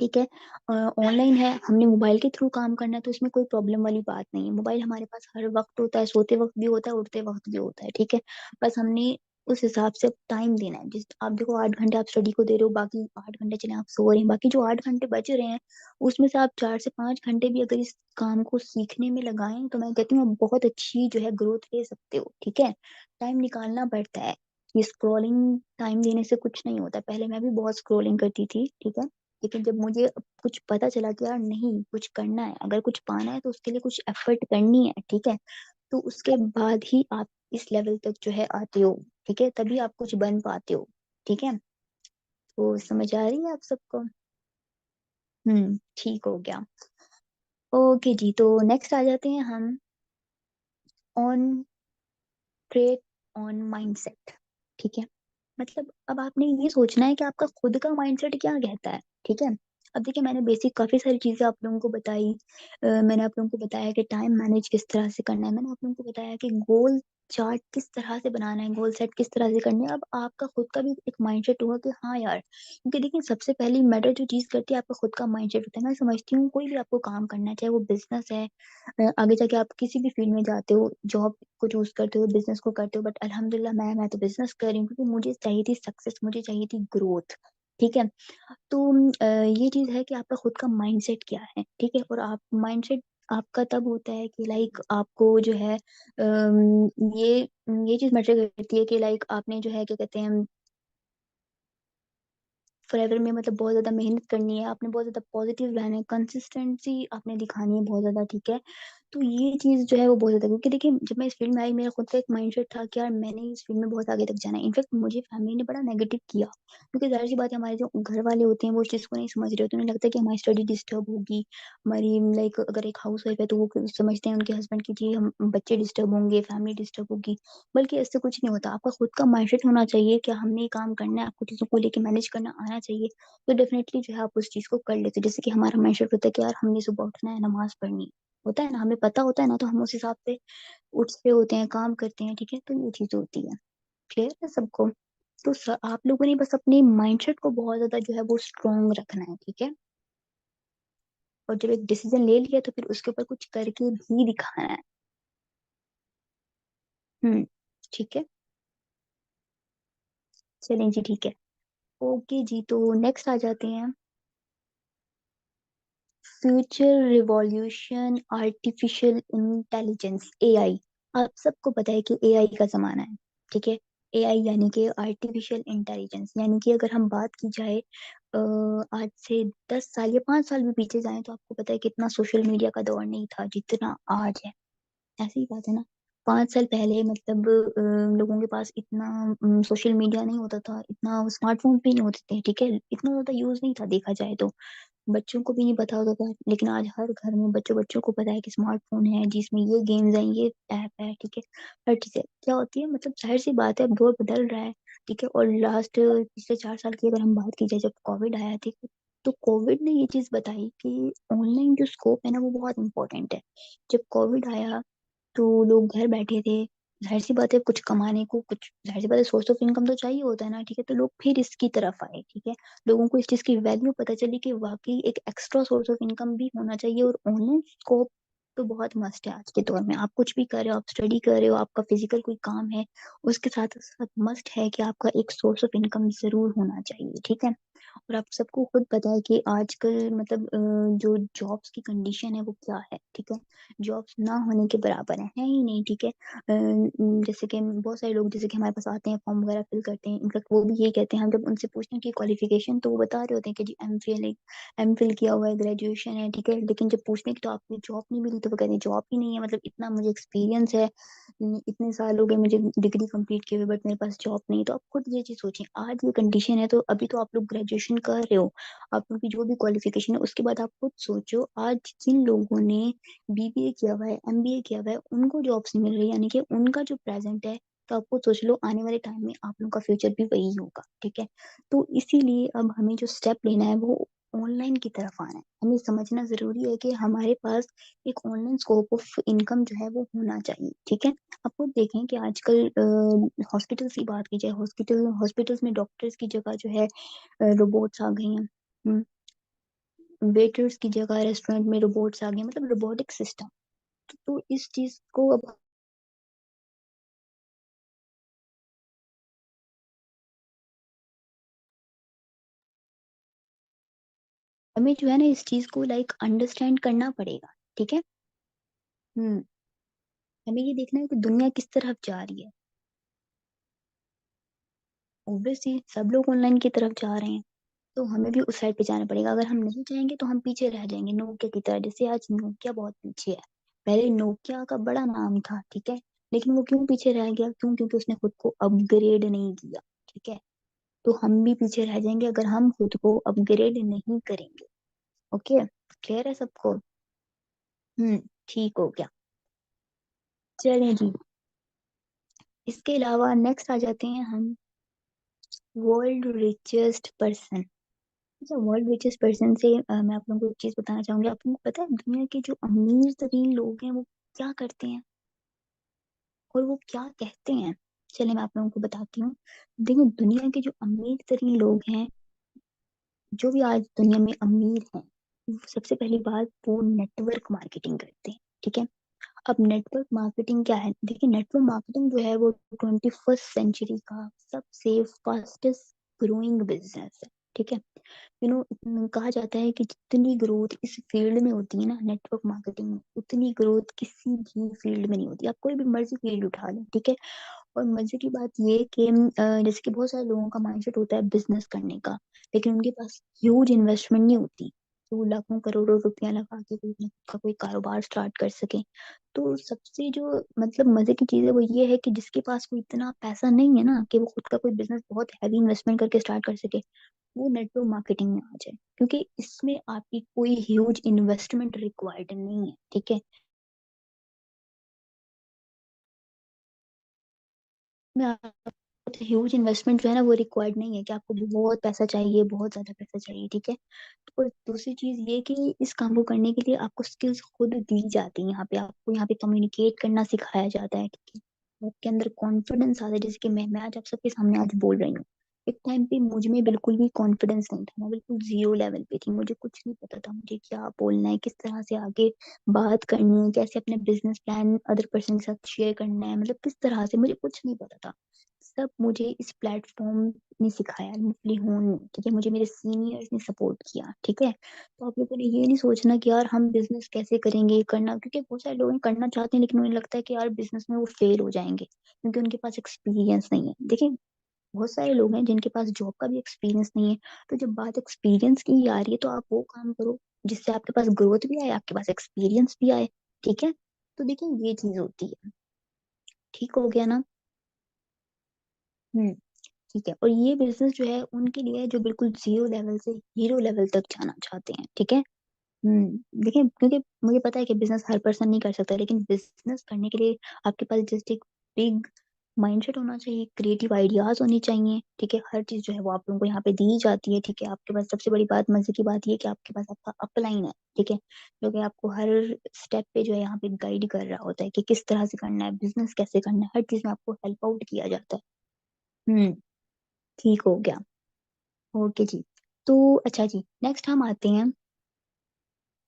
[SPEAKER 1] ठीक है, ऑनलाइन है, हमने मोबाइल के थ्रू काम करना है, तो इसमें कोई प्रॉब्लम वाली बात नहीं है। मोबाइल हमारे पास हर वक्त होता है, सोते वक्त भी होता है, उठते वक्त भी होता है। ठीक है, बस हमने उस हिसाब से टाइम देना है। जिस आप देखो 8 घंटे आप स्टडी को दे रहे हो, बाकी 8 घंटे चले आप सो रहे हैं, बाकी जो 8 घंटे बच रहे हैं उसमें से आप 4 से 5 घंटे भी अगर इस काम को सीखने में लगाएं तो मैं कहती हूँ आप बहुत अच्छी जो है ग्रोथ ले सकते हो। ठीक है, टाइम निकालना पड़ता है, ये स्क्रॉलिंग टाइम देने से कुछ नहीं होता। पहले मैं भी बहुत स्क्रॉलिंग करती थी। ठीक है, लेकिन जब मुझे कुछ पता चला कि यार नहीं कुछ करना है, अगर कुछ पाना है तो उसके लिए कुछ एफर्ट करनी है। ठीक है, तो उसके बाद ही आप इस लेवल तक जो है आते हो। ठीक है, तभी आप कुछ बन पाते हो। ठीक है, तो समझ आ रही है आप सबको? ठीक हो गया। ओके जी, तो नेक्स्ट आ जाते हैं हम ऑन ट्रेड ऑन माइंडसेट। ठीक है, मतलब अब आपने ये सोचना है कि आपका खुद का माइंडसेट क्या कहता है। ठीक है, अब देखिए मैंने बेसिक काफी सारी चीजें आप लोगों को बताई। मैंने आप लोगों को बताया कि टाइम मैनेज किस तरह से करना है, मैंने आप लोगों को बताया कि गोल चार्ट किस तरह से बनाना है, गोल सेट किस तरह से करना है। अब आपका खुद का भी एक माइंडसेट होगा कि हाँ यार, क्योंकि देखिए सबसे पहली मैटर जो चीज करती है आपका खुद का माइंडसेट होता है। मैं समझती हूँ कोई भी आपको काम करना है, चाहे वो बिजनेस है, आगे जाके आप किसी भी फील्ड में जाते हो, जॉब को चूज करते हो, बिजनेस को करते हो, बट अल्हम्दुलिल्लाह मैं तो बिजनेस कर रही हूँ क्योंकि मुझे चाहिए थी सक्सेस, मुझे चाहिए थी ग्रोथ। ठीक है, तो ये चीज है कि आपका खुद का माइंडसेट क्या है। ठीक है, और आप माइंडसेट आपका तब होता है कि लाइक आपको जो है ये चीज मैटर करती है कि लाइक आपने जो है क्या कहते हैं फॉरएवर में मतलब बहुत ज्यादा मेहनत करनी है, आपने बहुत ज्यादा पॉजिटिव रहना है, कंसिस्टेंसी आपने दिखानी है बहुत ज्यादा। ठीक है, तो ये चीज जो है वो बहुत ज्यादा, क्योंकि देखिए जब मैं इस फील्ड में आई मेरा खुद का एक माइंडसेट था कि यार मैंने इस फील्ड में बहुत आगे तक जाना है। इनफैक्ट मुझे फैमिली ने बड़ा नेगेटिव किया, क्योंकि जाहिर सी बात है हमारे जो घर वाले होते हैं वो इस चीज को नहीं समझ रहे होते, उन्हें लगता है कि हमारी स्टडी डिस्टर्ब होगी, हमारी लाइक अगर एक हाउस वाइफ है तो वो समझते हैं उनके हस्बैंड की जी हम बच्चे डिस्टर्ब होंगे, फैमिली डिस्टर्ब होगी। बल्कि ऐसे कुछ नहीं होता, आपका खुद का माइंडसेट होना चाहिए कि हमने ये काम करना है, आपको चीजों को लेके मैनेज करना आना चाहिए, तो डेफिनेटली जो है आप उस चीज को कर लेते हो। जैसे कि हमारा माइंडसेट होता है कि यार हमने सुबह उठना है, नमाज पढ़नी है, होता है ना, हमें पता होता है ना, तो हम उस हिसाब से उठते होते हैं, काम करते हैं। ठीक है, तो ये चीज होती है। क्लियर है सबको? तो आप लोगों ने बस अपने माइंडसेट को बहुत ज्यादा जो है वो स्ट्रोंग रखना है, ठीक है। और जब एक डिसीजन ले लिया तो फिर उसके ऊपर कुछ करके भी दिखाना है। हम्म। ठीक है। चलें जी, ठीक है। ओके जी, तो नेक्स्ट आ जाते हैं। Future revolution artificial intelligence, AI. आप सबको पता है कि एआई का जमाना है, ठीक है। एआई यानी कि आर्टिफिशियल इंटेलिजेंस, यानी कि अगर हम बात की जाए आज से 10 साल या 5 साल भी पीछे जाएं तो आपको पता है कितना सोशल मीडिया का दौर नहीं था जितना आज है। ऐसी ही बात है ना। 5 साल पहले मतलब लोगों के पास इतना सोशल मीडिया नहीं होता था, इतना स्मार्टफोन भी नहीं होते थे, ठीक है। इतना ज्यादा यूज नहीं था देखा जाए तो। बच्चों को भी नहीं पता होता था, लेकिन आज हर घर में बच्चों बच्चों को पता है कि स्मार्टफोन है जिसमें ये गेम्स हैं, ये ऐप है, ठीक है। हर चीज है, क्या होती है मतलब जाहिर सी बात है, अब दौर बदल रहा है, ठीक है। और लास्ट पिछले 4 साल की अगर हम बात की जाए, जब कोविड आया, ठीक है, तो कोविड ने ये चीज बताई कि ऑनलाइन जो स्कोप है ना वो बहुत इंपॉर्टेंट है। जब कोविड आया तो लोग घर बैठे थे, जाहिर सी बात है कुछ कमाने को, कुछ जाहिर सी बात है सोर्स ऑफ इनकम तो चाहिए होता है ना, ठीक है। तो लोग फिर इसकी तरफ आए, ठीक है। लोगों को इस चीज की वैल्यू पता चली कि वाकई एक एक्स्ट्रा सोर्स ऑफ इनकम भी होना चाहिए, और ऑनलाइन स्कोप तो बहुत मस्ट है आज के दौर में। आप कुछ भी कर रहे हो, आप स्टडी कर रहे हो, आपका फिजिकल कोई काम है, उसके साथ साथ मस्ट है कि आपका एक सोर्स ऑफ इनकम जरूर होना चाहिए, ठीक है। और आप सबको खुद पता है कि आजकल मतलब जो जॉब्स की कंडीशन है वो क्या है, ठीक है। जॉब्स ना होने के बराबर है ही नहीं, ठीक है। जैसे कि बहुत सारे लोग जैसे कि हमारे पास आते हैं, फॉर्म वगैरह फिल करते हैं, इनफैक्ट वो भी यही कहते हैं, हम जब उनसे पूछते हैं कि क्वालिफिकेशन, तो वो बता रहे होते हैं कि जी एम फिल किया हुआ है, ग्रेजुएशन है, ठीक है। लेकिन जब पूछते हैं कि तो आपको जॉब नहीं मिली, तो वो कहते हैं जॉब ही नहीं है, मतलब इतना मुझे एक्सपीरियंस है, इतने साल हो गए मुझे डिग्री कंप्लीट किए हुए, बट मेरे पास जॉब नहीं। तो आप खुद ये चीज सोचिए, आज ये कंडीशन है, तो अभी तो आप लोग ग्रेजुएशन कर रहे हो, आप लोग की जो भी क्वालिफिकेशन है, उसके बाद आप खुद सोचो, आज जिन लोगों ने बीबीए किया हुआ है, एमबीए किया हुआ है, उनको जॉब्स नहीं मिल रही, यानी कि उनका जो प्रेजेंट है, तो आपको सोच लो आने वाले टाइम में आप लोगों का फ्यूचर भी वही होगा, ठीक है। तो इसीलिए अब हमें जो स्टेप लेना है वो ऑनलाइन की तरफ आना है। हमें समझना जरूरी है कि हमारे पास एक ऑनलाइन स्कोप ऑफ इनकम जो है वो होना चाहिए, ठीक है। आप खुद देखें कि आजकल हॉस्पिटल्स की बात की जाए, हॉस्पिटल्स में डॉक्टर्स की जगह जो है रोबोट्स आ गई हैं। वेटर्स की जगह रेस्टोरेंट में रोबोट्स आ गए, मतलब रोबोटिक सिस्टम। तो इस चीज को अब हमें जो है ना इस चीज को लाइक अंडरस्टैंड करना पड़ेगा, ठीक है। हम्म। हमें ये देखना है कि दुनिया किस तरफ जा रही है। ऑब्वियसली सब लोग ऑनलाइन की तरफ जा रहे हैं, तो हमें भी उस साइड पे जाना पड़ेगा। अगर हम नहीं जाएंगे तो हम पीछे रह जाएंगे, नोकिया की तरह। जैसे आज नोकिया बहुत पीछे है, पहले नोकिया का बड़ा नाम था, ठीक है। लेकिन वो क्यों पीछे रह गया? क्यों? क्योंकि उसने खुद को अपग्रेड नहीं किया, ठीक है। तो हम भी पीछे रह जाएंगे अगर हम खुद को अपग्रेड नहीं करेंगे। ओके, क्लियर है सबको? हम्म। ठीक हो गया। चलें जी, इसके अलावा नेक्स्ट आ जाते हैं हम, वर्ल्ड रिचेस्ट पर्सन। अच्छा, वर्ल्ड रिचेस्ट पर्सन से मैं आप लोगों को एक चीज बताना चाहूंगी। आप लोगों को पता है दुनिया के जो अमीर तरीन लोग हैं वो क्या करते हैं और वो क्या कहते हैं? चलिए मैं आप लोगों को बताती हूँ। देखो, दुनिया के जो अमीर तरीन लोग हैं, जो भी आज दुनिया में अमीर हैं, सबसे पहली बात वो नेटवर्क मार्केटिंग करते हैं, ठीक है। अब नेटवर्क मार्केटिंग क्या है? देखिए, नेटवर्क मार्केटिंग जो है वो 21st सेंचुरी का सबसे फास्टेस्ट ग्रोइंग बिजनेस है, ठीक है। कहा जाता है कि जितनी ग्रोथ इस फील्ड में होती है ना, नेटवर्क मार्केटिंग में, उतनी ग्रोथ किसी भी फील्ड में नहीं होती। आप कोई भी मर्जी फील्ड उठा लें, ठीक है। और मजे की बात ये कि जैसे कि बहुत सारे लोगों का माइंडसेट होता है बिजनेस करने का, लेकिन उनके पास ह्यूज इन्वेस्टमेंट नहीं होती, तो वो लाखों करोड़ों रुपया लगा के कोई अपना खुद का कोई कारोबार स्टार्ट कर सके। तो सबसे जो मतलब मजे की चीज है वो ये है कि जिसके पास कोई इतना पैसा नहीं है ना कि वो खुद का कोई बिजनेस बहुत हैवी इन्वेस्टमेंट करके स्टार्ट कर सके, वो नेटवर्क मार्केटिंग में आ जाए, क्योंकि इसमें आपकी कोई ह्यूज इन्वेस्टमेंट रिक्वायर्ड नहीं है, ठीक है। मैं ह्यूज इन्वेस्टमेंट जो है ना वो रिक्वायर्ड नहीं है कि आपको बहुत पैसा चाहिए, बहुत ज्यादा पैसा चाहिए, ठीक है। और दूसरी चीज ये कि इस काम को करने के लिए आपको स्किल्स खुद दी जाती है। यहाँ पे आपको यहाँ पे कम्युनिकेट करना सिखाया जाता है, ठीक है। आपके अंदर कॉन्फिडेंस आता है, जैसे कि मैं आज आप सबके सामने आज बोल रही हूँ। एक टाइम पे मुझ में बिल्कुल भी कॉन्फिडेंस नहीं था, मैं बिल्कुल जीरो लेवल पे थी, मुझे कुछ नहीं पता था मुझे क्या बोलना है, किस तरह से आगे बात करनी है, कैसे अपने बिजनेस प्लान अदर पर्सन के साथ शेयर करना है, मतलब किस तरह से, मुझे कुछ नहीं पता था। सब मुझे इस प्लेटफॉर्म ने सिखाया, मुफली हूँ, ठीक है, मुझे मेरे सीनियर्स ने सपोर्ट किया, ठीक है। तो आप लोगों ने ये नहीं सोचना कि यार हम बिजनेस कैसे करेंगे करना, क्योंकि बहुत सारे लोग करना चाहते हैं लेकिन उन्हें लगता है कि यार बिजनेस में वो फेल हो जाएंगे क्योंकि उनके पास एक्सपीरियंस नहीं है। देखिए, बहुत सारे लोग हैं जिनके पास जॉब का भी एक्सपीरियंस नहीं है। तो जब बात एक्सपीरियंस की आ रही है तो आप वो काम करो जिससे आपके पास ग्रोथ भी आए, आपके पास एक्सपीरियंस भी आए, ठीक है। तो देखिए ये चीज होती है, ठीक हो गया ना। हम्म। ठीक है, और ये बिजनेस जो है उनके लिए है जो बिल्कुल जीरो लेवल से हीरो लेवल तक जाना चाहते हैं, ठीक है। देखिए, क्योंकि मुझे पता है कि बिजनेस हर पर्सन नहीं कर सकता, लेकिन बिजनेस करने के लिए आपके पास जस्ट एक बिग माइंडसेट होना चाहिए, क्रिएटिव आइडियाज होनी चाहिए, ठीक है। हर चीज जो है वो आप लोगों को यहाँ पे दी जाती है, ठीक है। आपके पास सबसे बड़ी बात, मजे की बात ये है कि आपके पास आपका अपलाइन है, ठीक है, जो कि आपको हर स्टेप पे जो है यहाँ पे गाइड कर रहा होता है कि किस तरह से करना है, बिजनेस कैसे करना है, हर चीज में आपको हेल्प आउट किया जाता है। हम्म। ठीक हो गया। ओके जी। तो अच्छा जी, नेक्स्ट हम आते हैं।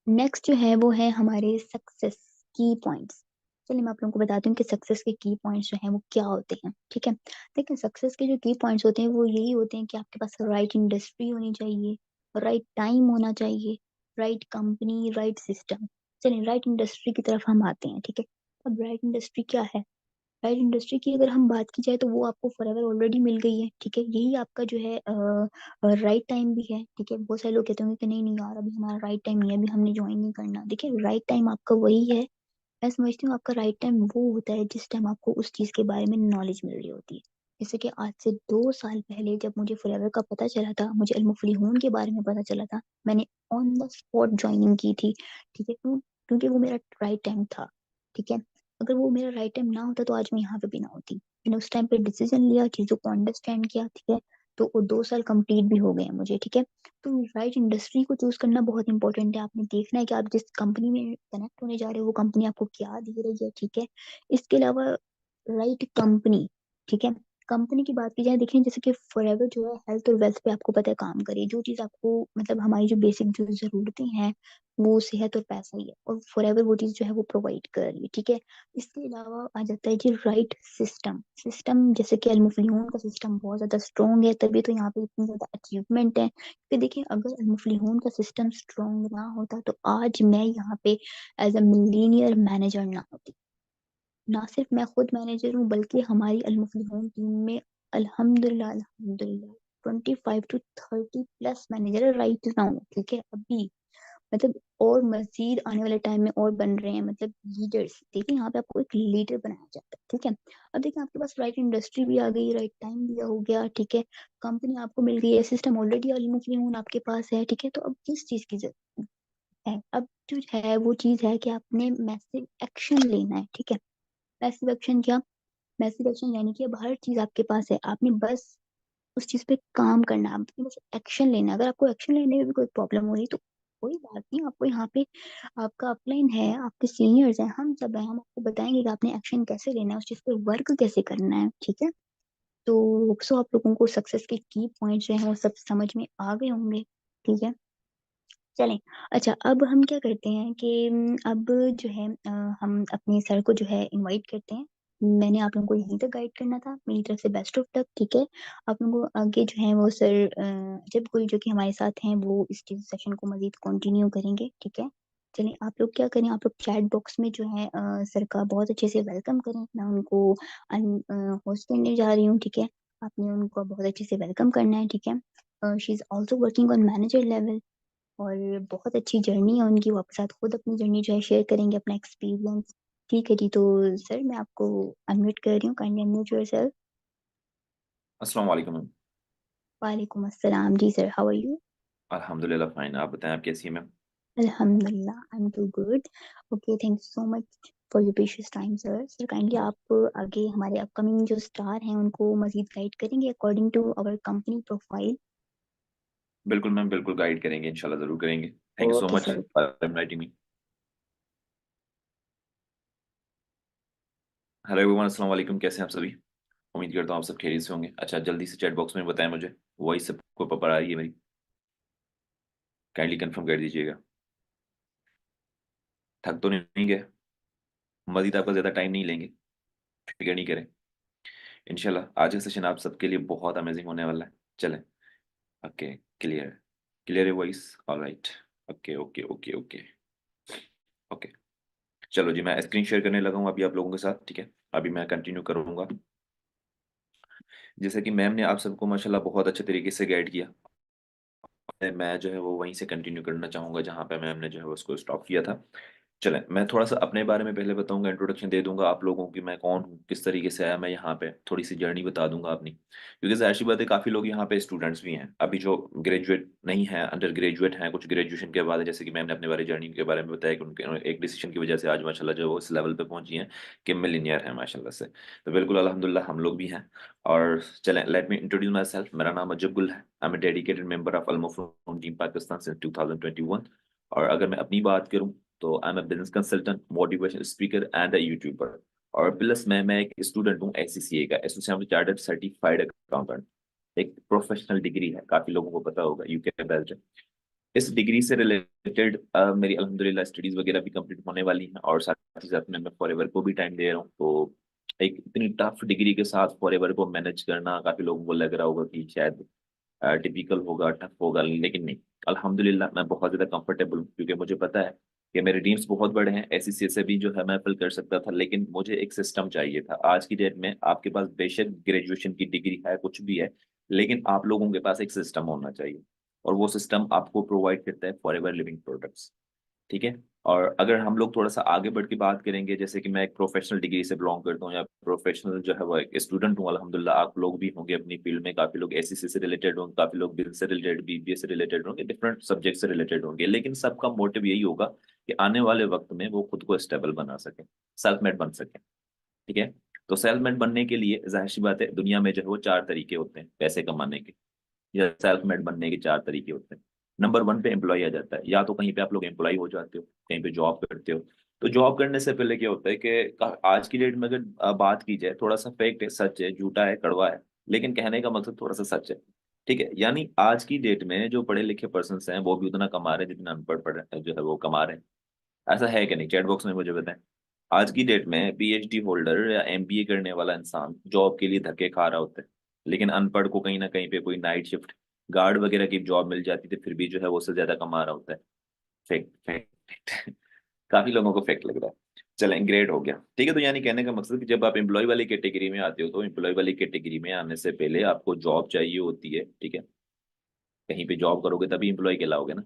[SPEAKER 1] नेक्स्ट जो है वो है हमारे सक्सेस की पॉइंट्स। चलिए मैं आप लोगों को बताती हूँ कि सक्सेस के की पॉइंट्स जो हैं वो क्या होते हैं, ठीक है। देखिए, सक्सेस के जो की पॉइंट्स होते हैं वो यही होते हैं कि आपके पास राइट इंडस्ट्री होनी चाहिए, राइट टाइम होना चाहिए, राइट कंपनी, राइट सिस्टम। चलिए राइट इंडस्ट्री की तरफ हम आते हैं, ठीक है। अब राइट इंडस्ट्री क्या है? राइट इंडस्ट्री की अगर हम बात की जाए तो वो आपको फॉरएवर ऑलरेडी मिल गई है, ठीक है। यही आपका जो है राइट टाइम भी है, ठीक है। बहुत सारे लोग कहते होंगे कि नहीं नहीं यार अभी हमारा राइट टाइम नहीं है, अभी हमने ज्वाइन नहीं करना। देखिए, राइट टाइम आपका वही है, मैं समझती हूँ आपका राइट टाइम वो होता है जिस टाइम आपको उस चीज के बारे में नॉलेज मिल रही होती है। जैसे कि आज से 2 साल पहले जब मुझे फॉरएवर का पता चला था, मुझे अल के बारे में पता चला था, मैंने ऑन द स्पॉट ज्वाइनिंग की थी, ठीक है। क्योंकि वो मेरा राइट टाइम था, ठीक है। अगर वो मेरा राइट टाइम ना होता तो आज मैं यहाँ पे भी ना होती। मैंने उस टाइम पे डिसीजन लिया, चीजों को अंडरस्टैंड किया, ठीक है। तो वो 2 साल कंप्लीट भी हो गए हैं मुझे, ठीक है। तो राइट इंडस्ट्री को चूज करना बहुत इंपॉर्टेंट है। आपने देखना है कि आप जिस कंपनी में कनेक्ट होने जा रहे हो वो कंपनी आपको क्या दे रही है, ठीक है। इसके अलावा राइट कंपनी, ठीक है। कंपनी की बात की जाए, देखिए जैसे कि फॉरएवर जो है हेल्थ और वेल्थ पे आपको पता है काम करे, जो चीज आपको मतलब हमारी जो बेसिक जो जरूरतें हैं वो सेहत और पैसा ही है, और फॉरएवर वो चीज जो है वो प्रोवाइड कर रही है, ठीक है। इसके अलावा आ जाता है जी राइट सिस्टम। सिस्टम जैसे कि अल का सिस्टम बहुत ज्यादा स्ट्रॉन्ग है, तभी तो यहाँ पे इतनी ज्यादा अचीवमेंट है। कि देखिए, अगर अल का सिस्टम स्ट्रॉन्ग ना होता तो आज मैं यहाँ पे एज अ मिलीनियर मैनेजर ना होती। ना सिर्फ मैं खुद मैनेजर हूँ बल्कि हमारी अल टीम में अल्हम्दुलिल्लाह अल्हम्दुलिल्लाह 25 to 30 plus manager right now, ठीक है, अभी। मतलब और मजीद आने वाले टाइम में और बन रहे हैं, मतलब लीडर्स। देखिए यहाँ पे आपको एक लीडर बनाया जाता है, ठीक है। अब देखिए आपके पास राइट इंडस्ट्री भी आ गई, राइट टाइम भी हो गया, ठीक है। कंपनी आपको मिल गई है, सिस्टम ऑलरेडी अल आपके पास है, ठीक है। तो अब किस चीज की जरूरत है? अब जो है वो चीज है कि आपने मैसिव एक्शन लेना है, ठीक है। मैसिव एक्शन क्या? मैसिव एक्शन यानी कि अब हर चीज आपके पास है, आपने बस उस चीज पे काम करना है, आपने बस एक्शन लेना है। अगर आपको एक्शन लेने में भी कोई प्रॉब्लम हो रही तो कोई बात नहीं, आपको यहाँ पे आपका अपलाइन है, आपके सीनियर्स हैं, हम सब हैं, हम आपको बताएंगे कि आपने एक्शन कैसे लेना है, उस चीज पे वर्क कैसे करना है, ठीक है। तो सो आप लोगों को सक्सेस के की पॉइंट्स जो हैं वो सब समझ में आ गए होंगे, ठीक है। चलें। अच्छा, अब हम क्या करते हैं कि अब जो है हम अपने सर को जो है इनवाइट करते हैं। मैंने आप लोगों को यहीं तक गाइड करना था, मेरी तरफ से बेस्ट ऑफ लक, ठीक है। आप लोगों को आगे जो है वो सर जब गुल जो कि हमारे साथ हैं वो इस सेशन को मजीद कंटिन्यू करेंगे, ठीक है। चलिए आप लोग क्या करें, आप लोग चैट बॉक्स में जो है सर का बहुत अच्छे से वेलकम करें। मैं उनको होस्ट करने जा रही हूँ, ठीक है। आपने उनको बहुत अच्छे से वेलकम करना है, ठीक है। She is also working on manager level, और बहुत अच्छी जर्नी है उनकी, वो आपके साथ खुद अपनी जर्नी जो है शेयर करेंगे, अपना एक्सपीरियंस, ठीक है जी। तो सर मैं आपको अनम्यूट कर रही हूँ, काइंडली अनम्यूट योरसेल्फ।
[SPEAKER 2] अस्सलाम वालेकुम मैम।
[SPEAKER 1] वालेकुम अस्सलाम जी सर, हाउ आर यू?
[SPEAKER 2] अल्हम्दुलिल्लाह फाइन। आप बताएं, आप कैसी हैं मैम?
[SPEAKER 1] अल्हम्दुलिल्लाह I am too good. Okay, thank you so much for your precious time sir. Sir kindly आप आगे हमारे अपकमिंग जो स्टार हैं उनको मजीद गाइड करेंगे according to our company profile.
[SPEAKER 2] बिल्कुल मैम, बिल्कुल गाइड करेंगे, इंशाल्लाह ज़रूर करेंगे। Thank you so
[SPEAKER 1] okay
[SPEAKER 2] much
[SPEAKER 1] sir.
[SPEAKER 2] For inviting me. Hello everyone, अस्सलाम वालेकुम। कैसे हैं आप सभी? उम्मीद करता हूँ आप सब खैरियत से होंगे। अच्छा, जल्दी से चैट बॉक्स में बताएं मुझे, वॉइस सबको पकड़ आ रही है मेरी? काइंडली कंफर्म कर दीजिएगा। थक तो नहीं गए? मजीद आपका ज़्यादा टाइम नहीं लेंगे, फिक्र नहीं करें। इंशाल्लाह आज का सेशन आप सबके लिए बहुत अमेजिंग होने वाला है। चलें। ओके। क्लियर। क्लियर है voice? Alright. Okay okay okay okay okay. चलो जी, मैं स्क्रीन शेयर करने लगा हूँ अभी आप लोगों के साथ, ठीक है? अभी मैं कंटिन्यू करूँगा। जैसे कि मैम ने आप सबको माशाल्लाह बहुत अच्छे तरीके से गाइड किया, मैं जो है वो वहीं से कंटिन्यू करना चाहूँगा जहाँ पे मैम ने जो है वो उसको स्टॉप किया था। चलें, मैं थोड़ा-सा अपने बारे में पहले बताऊँगा, इंट्रोडक्शन दे दूँगा आप लोगों की, मैं कौन हूँ, किस तरीके से आया मैं यहाँ पे, थोड़ी-सी जर्नी बता दूँगा अपनी। क्योंकि ज़ाहिर-सी बात है काफ़ी लोग यहाँ पे स्टूडेंट्स भी हैं, अभी जो ग्रेजुएट नहीं हैं, अंडर ग्रेजुएट हैं, कुछ ग्रेजुएशन के बाद जैसे कि मैम ने अपने बारे जर्नी के बारे में बताया कि उनके एक डिसीज़न की वजह से आज माशाल्लाह जो है वो इस लेवल पे पहुँची हैं कि मिलियनेयर हैं माशाल्लाह से। तो बिल्कुल अल्हम्दुलिल्लाह हम लोग भी हैं। और चलें, let me introduce myself. मेरा नाम अजब गुल है। I am a dedicated member of Al Muftoon team Pakistan since 2021। और अगर मैं अपनी बात करूँ तो I am a business consultant, motivational speaker and a YouTuber. और प्लस मैं एक स्टूडेंट हूँ एचसीसीए का, एसोसिएशन चार्टर्ड सर्टिफाइड अकाउंटेंट। एक प्रोफेशनल डिग्री है, काफ़ी लोगों को पता होगा, यूके बेस्ड है। इस डिग्री से रिलेटेड मेरी अल्हम्दुलिल्लाह स्टडीज़ वगैरह भी कंप्लीट होने वाली हैं और साथ ही साथ में मैं फॉरएवर को भी टाइम दे रहा हूँ। तो एक इतनी टफ डिग्री के साथ फॉरएवर को मैनेज करना काफ़ी लोगों को लग रहा होगा कि शायद टिपिकल होगा, टफ होगा, लेकिन नहीं। अल्हम्दुलिल्लाह मैं बहुत ज़्यादा कंफर्टेबल हूँ क्योंकि मुझे पता है कि मेरे ड्रीम्स बहुत बड़े हैं। एससीसीए से भी जो है मैं फिल कर सकता था, लेकिन मुझे एक सिस्टम चाहिए था। आज की डेट में आपके पास बेशक ग्रेजुएशन की डिग्री है, कुछ भी है, लेकिन आप लोगों के पास एक सिस्टम होना चाहिए और वो सिस्टम आपको प्रोवाइड करता है फॉरएवर लिविंग प्रोडक्ट्स। ठीक है? और अगर हम लोग थोड़ा-सा आगे बढ़ के बात करेंगे, जैसे कि मैं एक प्रोफ़ेशनल डिग्री से बिलॉन्ग करता हूँ या प्रोफ़ेशनल जो है वो एक स्टूडेंट हूँ अल्हम्दुलिल्लाह, आप लोग भी होंगे अपनी फ़ील्ड में, काफ़ी लोग एसईसी से रिलेटेड होंगे, काफ़ी लोग बिज़नेस से रिलेटेड, बीबीए से रिलेटेड होंगे, डिफरेंट सब्जेक्ट से रिलेटेड होंगे। लेकिन सबका मोटिव यही होगा कि आने वाले वक़्त में वो खुद को स्टेबल बना सकें, सेल्फ मेड बन सकें। ठीक है? तो सेल्फ मेड बनने के लिए ज़ाहिर-सी बात है दुनिया में जो है वो 4 तरीके होते हैं पैसे कमाने के। या सेल्फ मेड बनने के 4 तरीके होते हैं। नंबर 1 पे एम्प्लॉयी आ जाता है। या तो कहीं पे आप लोग एम्प्लॉयी हो जाते हो, कहीं पे जॉब करते हो। तो जॉब करने से पहले क्या होता है कि आज की डेट में अगर बात की जाए, थोड़ा-सा फैक्ट है, सच है, झूठा है, कड़वा है, लेकिन कहने का मकसद थोड़ा-सा सच है। ठीक है? यानी आज की डेट में जो पढ़े-लिखे पर्सन्स हैं, वो भी उतना कमा रहे हैं जितना अनपढ़ जो है वो कमा रहे हैं। ऐसा है कि नहीं? चैट बॉक्स में मुझे बताएँ। आज की डेट में पीएचडी होल्डर या एमबीए करने वाला इंसान जॉब के लिए धक्के खा रहा होता है। लेकिन अनपढ़ को कहीं न कहीं पे कोई नाइट शिफ्ट, गार्ड वगैरह की जॉब मिल जाती थी, फिर भी जो है वो उससे ज़्यादा कमा रहा होता है। फैक्ट फैक्ट फैक्ट काफ़ी लोगों को फैक्ट लग रहा है। चलें, ग्रेट हो गया। ठीक है? तो यानी कहने का मकसद कि जब आप एम्प्लॉयी वाली कैटेगरी में आते हो, तो एम्प्लॉयी वाली कैटेगरी में आने से पहले आपको जॉब चाहिए होती है। ठीक है? कहीं पे जॉब करोगे तभी एम्प्लॉयी कहलाओगे ना।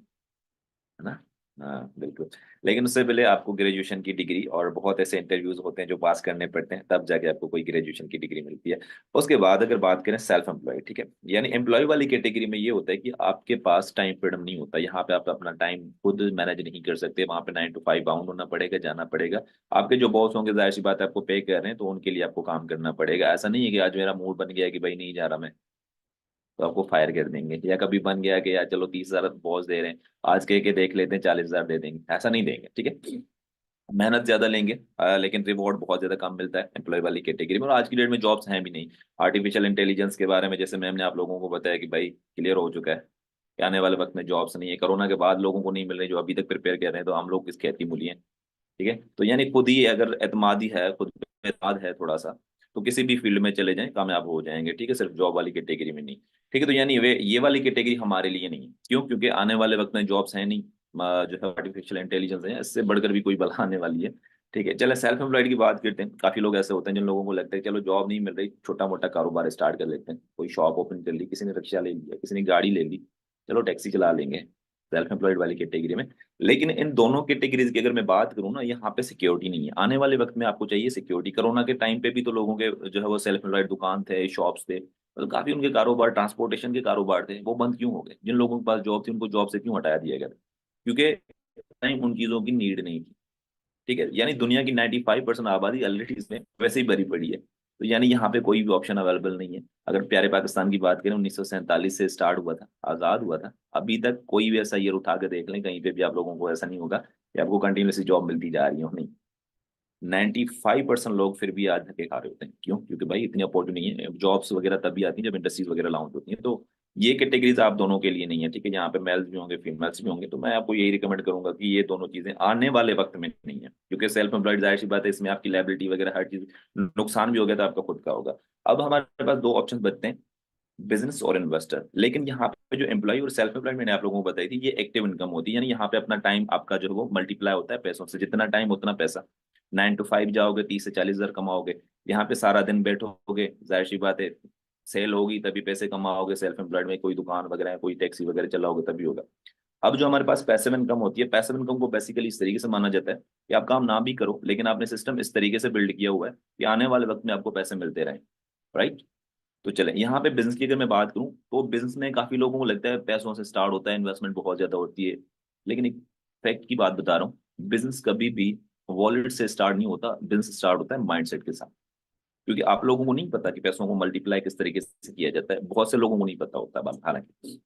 [SPEAKER 2] है ना? हाँ, बिल्कुल। लेकिन उससे पहले आपको ग्रेजुएशन की डिग्री और बहुत ऐसे इंटरव्यूज़ होते हैं जो पास करने पड़ते हैं, तब जाके आपको कोई ग्रेजुएशन की डिग्री मिलती है। उसके बाद अगर बात करें सेल्फ एम्प्लॉयड, ठीक है? यानी एम्प्लॉयी वाली कैटेगरी में ये होता है कि आपके पास टाइम फ्रीडम नहीं होता। यहाँ पे आप अपना टाइम खुद मैनेज नहीं कर सकते, वहाँ पे 9 टू 5 बाउंड होना पड़ेगा, जाना पड़ेगा। आपके जो बॉस होंगे ज़ाहिर-सी बात है आपको पे कर रहे हैं, तो उनके लिए आपको काम करना पड़ेगा। ऐसा नहीं है कि आज मेरा मूड बन गया है कि भाई नहीं जा रहा मैं, तो आपको फायर कर देंगे। या कभी बन गया कि यार चलो 30,000 बॉस दे रहे हैं, आज कह के देख लेते हैं 40,000 दे देंगे, ऐसा नहीं देंगे। ठीक है? मेहनत ज्यादा लेंगे, लेकिन रिवॉर्ड बहुत ज्यादा कम मिलता है एम्प्लॉय वाली कैटेगरी में। और आज की डेट में जॉब्स हैं भी नहीं। आर्टिफिशियल इंटेलिजेंस के बारे में जैसे मैम ने आप लोगों को बताया कि भाई क्लियर हो चुका है कि आने वाले वक्त में जॉब्स नहीं है। कोरोना के बाद लोगों को नहीं मिल रही जो अभी तक प्रिपेयर कर रहे हैं, तो हम लोग किस खेती मूली हैं। ठीक है? तो यानी खुद ही अगर एतमादी है, खुद पे एतमाद है थोड़ा सा, तो किसी भी फील्ड में चले जाएं कामयाब हो जाएंगे। ठीक है? सिर्फ जॉब वाली कैटेगरी में नहीं। ठीक है? तो यानी वे ये वाली कैटेगरी हमारे लिए नहीं है। क्यों? क्योंकि आने वाले वक्त में जॉब्स हैं नहीं। जो है आर्टिफिशियल इंटेलिजेंस है, इससे बढ़कर भी कोई बला आने वाली है। ठीक है? चले सेल्फ एम्प्लॉयड की बात करते हैं। काफी लोग ऐसे होते हैं जिन लोगों को लगता है चलो जॉब नहीं मिल रही, छोटा मोटा कारोबार स्टार्ट कर लेते हैं। कोई शॉप ओपन कर ली, किसी ने रिक्शा ले लिया, किसी ने गाड़ी ले ली, चलो टैक्सी चला लेंगे, सेल्फ एम्प्लॉयड वाली कैटेगरी में। लेकिन इन दोनों कैटेगरीज की अगर मैं बात करूँ ना, यहाँ पे सिक्योरिटी नहीं है। आने वाले वक्त में आपको चाहिए सिक्योरिटी। कोरोना के टाइम पे भी तो लोगों के जो है वो सेल्फ एम्प्लॉयड दुकान थे, शॉप्स थे, मतलब काफी उनके कारोबार, ट्रांसपोर्टेशन के कारोबार थे, वो बंद क्यों हो गए? जिन लोगों के पास जॉब थी उनको जॉब से क्यों हटाया दिया गया? क्योंकि टाइम उन चीजों की नीड नहीं थी। ठीक है? यानी दुनिया की 95% आबादी ऑलरेडी इसमें वैसे ही भरी पड़ी है। तो यानी यहाँ पे कोई भी ऑप्शन अवेलेबल नहीं है। अगर प्यारे पाकिस्तान की बात करें, 1947 से स्टार्ट हुआ था, आजाद हुआ था, अभी तक कोई भी ऐसा ईयर उठा के देख लें, कहीं पे भी आप लोगों को ऐसा नहीं होगा कि आपको कंटिन्यूसली जॉब मिलती जा रही हो, नहीं। 95% लोग फिर भी आज धक्के खा रहे होते हैं। क्यों? क्योंकि भाई इतनी अपॉर्चुनिटी नहीं है, जॉब्स वगैरह तभी आती है जब इंडस्ट्रीज वगैरह लॉन्च होती हैं। तो ये कैटेगरीज आप दोनों के लिए नहीं है, ठीक है, यहाँ पे मेल्स भी होंगे फीमेल्स भी होंगे। तो मैं आपको यही रिकमेंड करूंगा कि ये दोनों चीजें आने वाले वक्त में नहीं है, क्योंकि सेल्फ एम्प्लॉयड जाहिर सी बात है, इसमें आपकी लायबिलिटी वगैरह हर चीज, नुकसान भी हो गया तो आपका खुद का होगा। अब हमारे पास दो ऑप्शन बचते हैं, बिजनेस और इन्वेस्टर। लेकिन यहाँ पे जो एम्प्लॉय और सेल्फ एम्प्लॉयड मैंने आप लोगों को बताई थी, ये एक्टिव इनकम होती है, यानी यहाँ पे अपना टाइम आपका जो है वो मल्टीप्लाई होता है पैसों से, जितना टाइम उतना पैसा। 9 to 5 जाओगे 30 से 40 हजार कमाओगे, यहाँ पे सारा दिन बैठोगे, जाहिर सी बात है सेल होगी तभी पैसे कमाओगे। सेल्फ एम्प्लॉयड में कोई दुकान वगैरह है, कोई टैक्सी वगैरह चलाओगे तभी होगा। अब जो हमारे पास पैसिव इनकम होती है, पैसिव इनकम को बेसिकली इस तरीके से माना जाता है कि आप काम ना भी करो लेकिन आपने सिस्टम इस तरीके से बिल्ड किया हुआ है कि आने वाले वक्त में आपको पैसे मिलते रहें। राइट? तो चले यहाँ पे बिजनेस की अगर मैं बात करूँ, तो बिजनेस में काफी लोगों को लगता है पैसों से स्टार्ट होता है, इन्वेस्टमेंट बहुत ज्यादा होती है। लेकिन एक फैक्ट की बात बता रहा हूँ, बिजनेस कभी भी वॉलेट से स्टार्ट नहीं होता, बिजनेस स्टार्ट होता है माइंडसेट के साथ। क्योंकि आप लोगों को नहीं पता कि पैसों को मल्टीप्लाई किस तरीके से किया जाता है, बहुत से लोगों को नहीं पता होता बात। हालांकि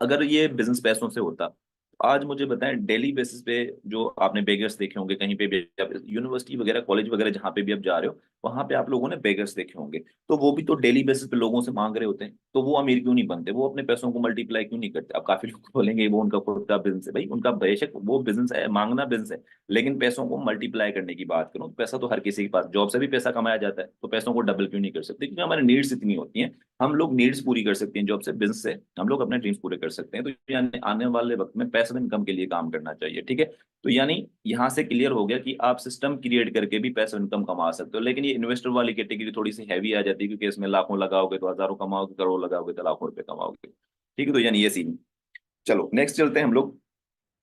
[SPEAKER 2] अगर ये बिजनेस पैसों से होता, तो आज मुझे बताएं डेली बेसिस पे जो आपने बेगर्स देखे होंगे कहीं पे भी, आप यूनिवर्सिटी वगैरह कॉलेज वगैरह जहाँ पे भी आप जा रहे हो, वहां पे आप लोगों ने बेगर्स देखे होंगे। तो वो भी तो डेली बेसिस पे लोगों से मांग रहे होते हैं, तो वो अमीर क्यों नहीं बनते? वो अपने पैसों को मल्टीप्लाई क्यों नहीं करते? अब काफी लोग बोलेंगे वो उनका खुद का बिजनेस है। भाई उनका बेशक वो बिजनेस है, मांगना बिजनेस है, लेकिन पैसों को मल्टीप्लाई करने की बात करूं तो पैसा तो हर किसी के पास, जॉब से भी पैसा कमाया जाता है, तो पैसों को डबल क्यों नहीं कर सकते? क्योंकि हमारी नीड्स इतनी होती हैं, हम लोग नीड्स पूरी कर सकते हैं जॉब से, बिजनेस से हम लोग अपने ड्रीम्स पूरे कर सकते हैं। तो यानी आने वाले वक्त में पैसिव इनकम के लिए काम करना चाहिए, ठीक है। तो यानी यहाँ से क्लियर हो गया कि आप सिस्टम क्रिएट करके भी पैसिव इनकम कमा सकते हो। लेकिन ये इन्वेस्टर वाली कैटेगरी थोड़ी सी हैवी आ जाती है, क्योंकि इसमें लाखों लगाओगे तो हजारों कमाओगे, करोड़ लगाओगे तो लाखों रुपए कमाओगे, ठीक है। तो यानी ये सीन। चलो नेक्स्ट चलते हैं हम लोग।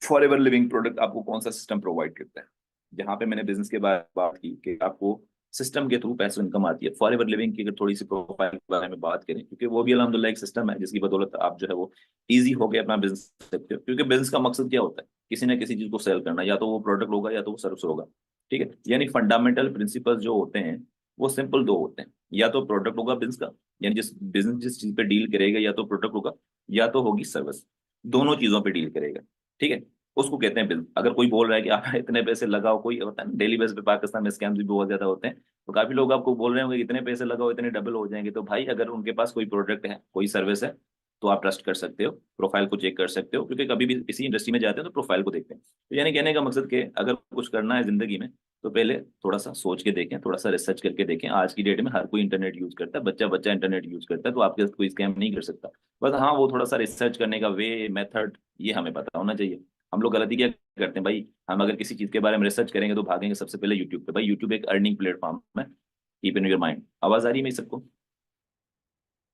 [SPEAKER 2] फॉर एवर लिविंग प्रोडक्ट आपको कौन सा सिस्टम प्रोवाइड करता है? जहां पे मैंने बिजनेस के बारे में बात की कि आपको सिस्टम के थ्रू पैसिव इनकम आती है, फॉर एवर लिविंग की अगर थोड़ी सी प्रोफाइल के बारे में बात करें, क्योंकि वो भी अल्हम्दुलिल्लाह एक सिस्टम है जिसकी बदौलत आप जो है वो इजी हो गया अपना बिजनेस सकते हो। क्योंकि बिजनेस का मकसद क्या होता है? किसी ना किसी चीज को सेल करना, या तो वो प्रोडक्ट होगा या तो वो सर्विस होगा, ठीक है। यानी फंडामेंटल प्रिंसिपल जो होते हैं वो सिंपल दो होते हैं, या तो प्रोडक्ट होगा बिजनेस का, यानी जिस बिजनेस जिस चीज पे डील करेगा या तो प्रोडक्ट होगा या तो होगी सर्विस, दोनों चीजों पे डील करेगा, ठीक है। उसको कहते हैं बिल। अगर कोई बोल रहा है कि आप इतने पैसे लगाओ, कोई होता है ना डेली बेस पे पाकिस्तान में स्कैम्स भी बहुत ज्यादा होते हैं, तो काफी लोग आपको बोल रहे होंगे कि इतने पैसे लगाओ इतने डबल हो जाएंगे। तो भाई अगर उनके पास कोई प्रोडक्ट है कोई सर्विस है तो आप ट्रस्ट कर सकते हो, प्रोफाइल को चेक कर सकते हो, क्योंकि कभी भी किसी इंडस्ट्री में जाते हैं तो प्रोफाइल को देखते हैं। तो यानी कहने का मकसद कि अगर कुछ करना है जिंदगी में तो पहले थोड़ा सा सोच के देखें, थोड़ा सा रिसर्च करके देखें। आज की डेट में हर कोई इंटरनेट यूज करता है, बच्चा बच्चा इंटरनेट यूज करता है, तो आपके साथ कोई स्कैम नहीं कर सकता। बस हाँ, वो थोड़ा सा रिसर्च करने का वे मेथड ये हमें पता होना चाहिए। हम लोग गलती क्या करते हैं भाई, हम अगर किसी चीज के बारे में रिसर्च करेंगे तो भागेंगे सबसे पहले यूट्यूब पे। भाई यूट्यूब एक अर्निंग प्लेटफॉर्म है, कीप इन योर माइंड। आवाज आ रही है मेरी सबको?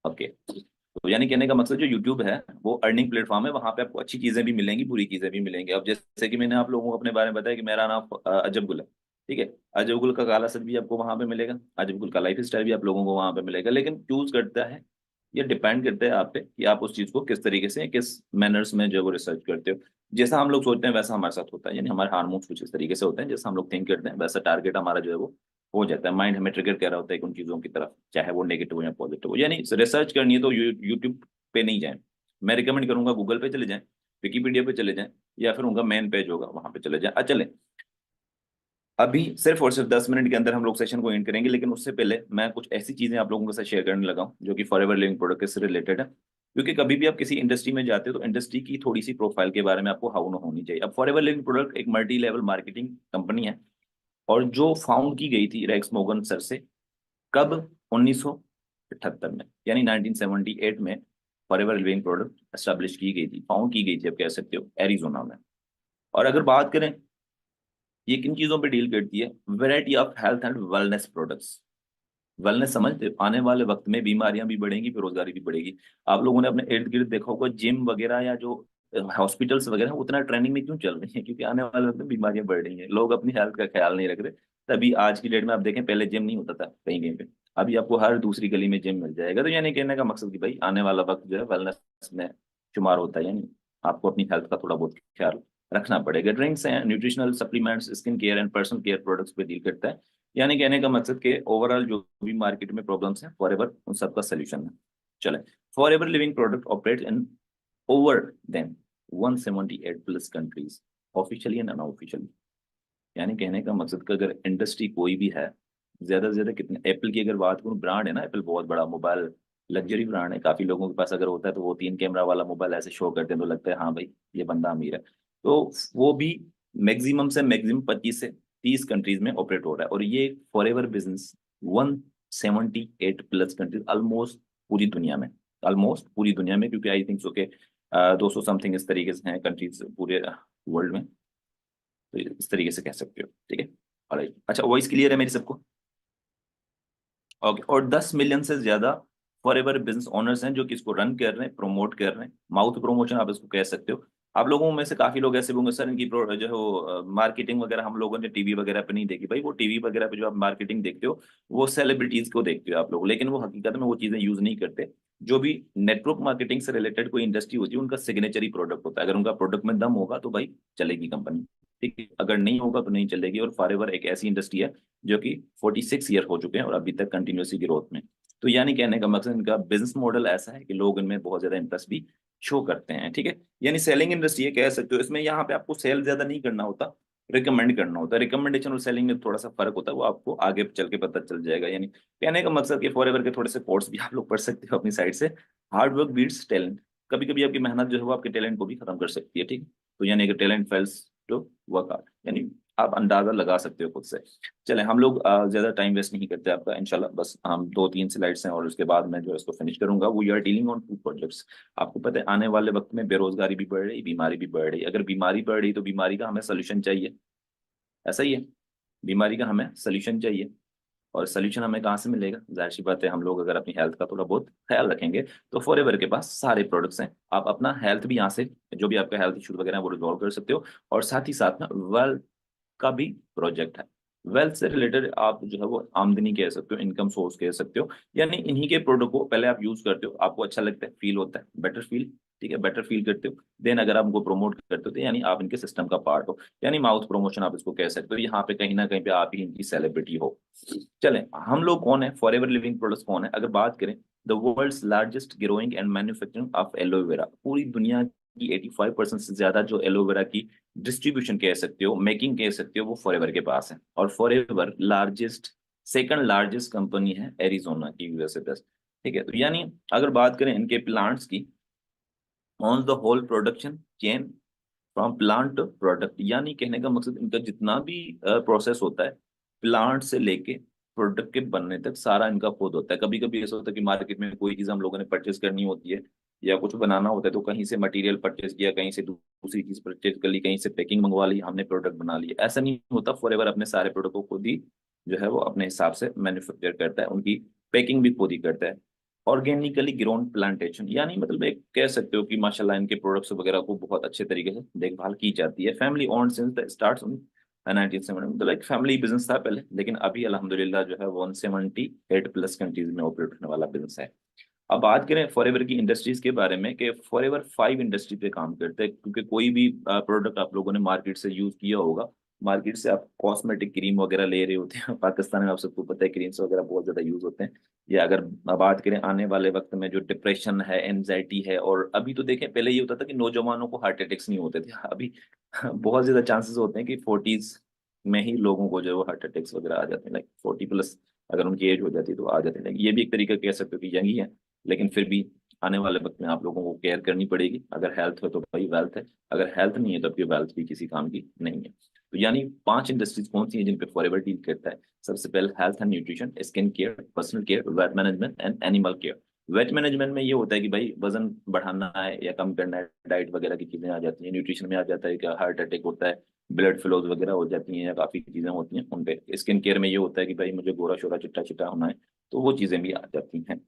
[SPEAKER 2] ओके। तो यानी कहने का मकसद जो यूट्यूब है वो अर्निंग प्लेटफॉर्म है, वहां पे आपको अच्छी चीजें भी मिलेंगी बुरी चीजें भी मिलेंगी। अब जैसे कि मैंने आप लोगों को अपने बारे में बताया कि मेरा नाम अजब गुल है, ठीक है। अजब गुल का काला सच भी आपको वहां पे मिलेगा, अजब गुल का लाइफ स्टाइल भी आप लोगों को वहां पे मिलेगा। लेकिन चूज करता है, ये डिपेंड करता है आप पे कि आप उस चीज को किस तरीके से किस मैनर्स में जो है वो रिसर्च करते हो। जैसा हम लोग सोचते हैं वैसा हमारे साथ होता है, यानी हमारे हार्मोन्स कुछ इस तरीके से होते हैं, जैसा हम लोग थिंक करते हैं वैसा टारगेट हमारा जो है वो हो जाता है। माइंड हमें ट्रिगर कर रहा होता है कि उन चीजों की तरफ, चाहे वो नेगेटिव हो या पॉजिटिव हो। यानी रिसर्च करनी है तो यूट्यूब पे नहीं जाएं, मैं रिकमेंड करूंगा गूगल पे चले जाएं, विकीपीडिया पे चले जाएं, या फिर उनका मेन पेज होगा वहां पे चले जाएं। चले अभी सिर्फ और सिर्फ 10 मिनट के अंदर हम लोग सेशन को एंड करेंगे, लेकिन उससे पहले मैं कुछ ऐसी चीजें आप लोगों के साथ शेयर करने लगा हूं जो कि फॉर एवर लिविंग प्रोडक्ट से रिलेटेड है। क्योंकि कभी भी आप किसी इंडस्ट्री में जाते हो तो इंडस्ट्री की थोड़ी सी प्रोफाइल के बारे में आपको हाउ न होनी चाहिए। अब फॉर एवर लिविंग प्रोडक्ट एक मल्टी लेवल मार्केटिंग कंपनी है, और जो फाउंड की गई थी रेक्स मोगन सर से, कब? 1978 में, यानी 1978 में for ever Living product establish की गई थी, फाउंड की गई थी, आप कह सकते हो, एरिजोना में। और अगर बात करें ये किन चीजों पे डील करती है, variety of health and wellness products. Wellness समझते हो? आने वाले वक्त में बीमारियां भी बढ़ेंगी, बेरोजगारी भी बढ़ेगी। आप लोगों ने अपने इर्द गिर्द देखा होगा जिम वगैरह या जो हॉस्पिटल्स वगैरह उतना ट्रेंडिंग में क्यों चल रही है? क्योंकि आने वाले वक्त में बीमारियां बढ़ रही हैं, लोग अपनी हेल्थ का ख्याल नहीं रख रहे। तभी आज की डेट में आप देखें, पहले जिम नहीं होता था कहीं कहीं पे, अभी आपको हर दूसरी गली में जिम मिल जाएगा। तो यानी कहने का मकसद कि भाई आने वाला वक्त जो है वेलनेस में शुमार होता है, यानी आपको अपनी हेल्थ का थोड़ा बहुत ख्याल रखना पड़ेगा। ड्रिंक्स हैं, nutritional supplements, skin care and personal care products पे डील करता है। यानी कहने का मकसद कि ओवरऑल जो भी मार्केट में प्रॉब्लम्स हैं फॉर एवर उन सबका सोल्यूशन है। चले, Forever Living product operate in over than 178 plus countries, officially and unofficially, यानी कहने का मकसद कि अगर इंडस्ट्री कोई भी है, ज्यादा से ज्यादा कितने, एप्पल की अगर बात करूँ, ब्रांड है ना एप्पल, बहुत बड़ा मोबाइल लग्जरी ब्रांड है, काफी लोगों के पास अगर होता है तो वो 3 कैमरा वाला मोबाइल ऐसे शो करते हैं तो लगता है हाँ भाई ये बंदा अमीर है। तो वो भी मैक्सिमम से मैक्सिमम 25 से 30 कंट्रीज में ऑपरेट हो रहा है, और ये for ever business 178 plus countries, almost पूरी दुनिया में, ऑलमोस्ट पूरी दुनिया में, क्योंकि आई थिंक सो के 200 समथिंग इस तरीके से हैं कंट्रीज पूरे वर्ल्ड में। तो इस तरीके से कह सकते हो, ठीक है। ऑलराइट, अच्छा वॉइस क्लियर है मेरी सबको? ओके, और 10 मिलियन से ज्यादा फॉर एवर बिजनेस ओनर्स हैं जो कि इसको रन कर रहे हैं, प्रमोट कर रहे हैं, माउथ प्रमोशन आप इसको कह सकते हो। आप लोगों में से काफी लोग ऐसे होंगे सर इनकी जो है वो मार्केटिंग वगैरह हम लोगों ने टीवी वगैरह पे नहीं देखी। भाई वो टीवी वगैरह पे जो आप मार्केटिंग देखते हो वो सेलिब्रिटीज को देखते हो आप लोग, लेकिन वो हकीकत में वो चीजें यूज नहीं करते। जो भी नेटवर्क मार्केटिंग से रिलेटेड कोई इंडस्ट्री होती है उनका सिग्नेचर ही प्रोडक्ट होता है। अगर उनका प्रोडक्ट में दम होगा तो भाई चलेगी कंपनी, ठीक है, अगर नहीं होगा तो नहीं चलेगी। और फॉर एवर एक ऐसी इंडस्ट्री है जो कि 46 ईयर हो चुके हैं और अभी तक कंटिन्यूसली ग्रोथ में। तो यानी कहने का मकसद इनका बिजनेस मॉडल ऐसा है कि लोग इनमें बहुत ज्यादा इंटरेस्ट भी शो करते हैं, ठीक है। यानी सेलिंग इंडस्ट्री है कह सकते हो। इसमें यहाँ पे आपको सेल ज्यादा नहीं करना होता, रिकमेंड करना होता है। रिकमेंडेशन और सेलिंग में थोड़ा सा फर्क होता है, वो आपको आगे चल के पता चल जाएगा। यानी कहने का मकसद कि फॉर एवर के थोड़े से कोर्स भी आप लोग पढ़ सकते हो अपनी साइड से। हार्ड वर्क बीट्स टैलेंट, कभी कभी आपकी मेहनत जो है वो आपके टैलेंट को भी खत्म कर सकती है, ठीक है। तो यानी अगर talent fails to work out, यानी आप अंदाजा लगा सकते हो खुद से। चले हम लोग ज्यादा टाइम वेस्ट नहीं करते आपका, इंशाल्लाह बस हम 2-3 स्लाइड्स हैं और उसके बाद मैं जो है इसको फिनिश करूंगा। वो आर डीलिंग ऑन 2 प्रोजेक्ट्स। आपको पता है आने वाले वक्त में बेरोजगारी भी बढ़ रही, बीमारी भी बढ़ रही। अगर बीमारी बढ़ रही तो बीमारी का हमें सोल्यूशन चाहिए, ऐसा ही है, बीमारी का हमें सोल्यूशन चाहिए। और सोल्यूशन हमें कहाँ से मिलेगा? जाहिर सी बात है, हम लोग अगर अपनी हेल्थ का थोड़ा बहुत ख्याल रखेंगे तो फॉर एवर के पास सारे प्रोडक्ट्स हैं। आप अपना हेल्थ भी यहाँ से, जो भी आपका हेल्थ इशू वगैरह है वो रिजॉल्व कर सकते हो। और साथ ही साथ में वेल्थ का भी प्रोजेक्ट है। वेल्थ से रिलेटेड आप जो है वो आमदनी कह सकते हो, इनकम सोर्स कह सकते हो। यानी इन्हीं के प्रोडक्ट को पहले आप यूज करते हो, आपको अच्छा लगता है, फील होता है, बेटर फील, ठीक है, बेटर फील करते हो। देन अगर आप उनको प्रमोट करते हो तो यानी आप इनके सिस्टम का पार्ट हो, यानी माउथ प्रमोशन आप इसको कह सकते हो। यहाँ पे कहीं ना कहीं पे आप ही इनकी सेलिब्रिटी हो। चलें, हम लोग कौन है, फॉर एवर लिविंग प्रोडक्ट्स कौन है? अगर बात करें, the world's largest growing and manufacturing of aloe vera, पूरी दुनिया की 85% से ज्यादा जो एलोवेरा की डिस्ट्रीब्यूशन कह सकते हो, मेकिंग कह सकते हो, वो फॉरएवर के पास है। और forever largest, second largest company है एरिजोना की, यूएसए बेस्ड, ठीक है। तो यानी अगर बात करें इनके प्लांट्स की, on the whole production chain from plant to product, यानी कहने का मकसद इनका जितना भी प्रोसेस होता है प्लांट से लेके प्रोडक्ट के बनने तक सारा इनका खुद होता है। कभी कभी ऐसा होता है कि मार्केट में कोई चीज हम लोगों ने परचेज करनी होती है या कुछ बनाना होता है तो कहीं से मटेरियल परचेज किया, कहीं से दूसरी चीज परचेज कर ली, कहीं से पैकिंग मंगवा ली, हमने प्रोडक्ट बना लिया। ऐसा नहीं होता, फॉर एवर अपने सारे प्रोडक्ट को खुद ही जो है वो अपने हिसाब से मैन्युफैक्चर करता है, उनकी पैकिंग भी खुद ही करता है। ऑर्गेनिकली ग्रोन प्लांटेशन, यानी मतलब एक कह सकते हो कि माशाल्लाह इनके प्रोडक्ट्स वगैरह को बहुत अच्छे तरीके से देखभाल की जाती है। Family owned since the start 1970, मतलब एक फैमिली बिजनेस था पहले, लेकिन अभी अल्हम्दुलिल्लाह जो है 178 प्लस कंट्रीज में ऑपरेट होने वाला बिजनेस है। अब बात करें फॉरएवर की इंडस्ट्रीज के बारे में, कि फॉरएवर 5 इंडस्ट्री पे काम करते हैं, क्योंकि कोई भी प्रोडक्ट आप लोगों ने मार्केट से यूज किया होगा, मार्केट से आप कॉस्मेटिक क्रीम वगैरह ले रहे होते हैं पाकिस्तान में, आप सबको पता है क्रीम्स वगैरह बहुत ज्यादा यूज होते हैं। या अगर बात करें आने वाले वक्त में जो डिप्रेशन है, एनजाइटी है, और अभी तो देखें पहले ये होता था कि नौजवानों को हार्ट अटैक्स नहीं होते थे, अभी बहुत ज्यादा चांसेस होते हैं कि 40s में ही लोगों को जो है वो हार्ट अटैक्स वगैरह आ जाते हैं, लाइक 40 प्लस अगर उनकी एज हो जाती है तो आ जाते हैं। ये भी एक तरीका कह सकते हो कि यंग ही है, लेकिन फिर भी आने वाले वक्त में आप लोगों को केयर करनी पड़ेगी। अगर हेल्थ है तो भाई वेल्थ है, अगर हेल्थ नहीं है तो आपकी वेल्थ भी किसी काम की नहीं है। तो यानी 5 इंडस्ट्रीज कौन सी हैं जिन पे फॉरएवर डील करता है? सबसे पहले health and nutrition, skin care, personal care, weight management and animal care. Weight management में ये होता है कि भाई वजन बढ़ाना है या कम करना है, डाइट वगैरह की चीजें आ जाती हैं। न्यूट्रिशन में आ जाता है कि हार्ट अटैक होता है, ब्लड फ्लोज वगैरह हो जाती हैं, या काफी चीजें होती हैं उन पे। स्किन केयर में ये होता है कि भाई मुझे गोरा शोरा चिट्टा चिट्टा होना है, तो वो चीजें भी आ जाती हैं।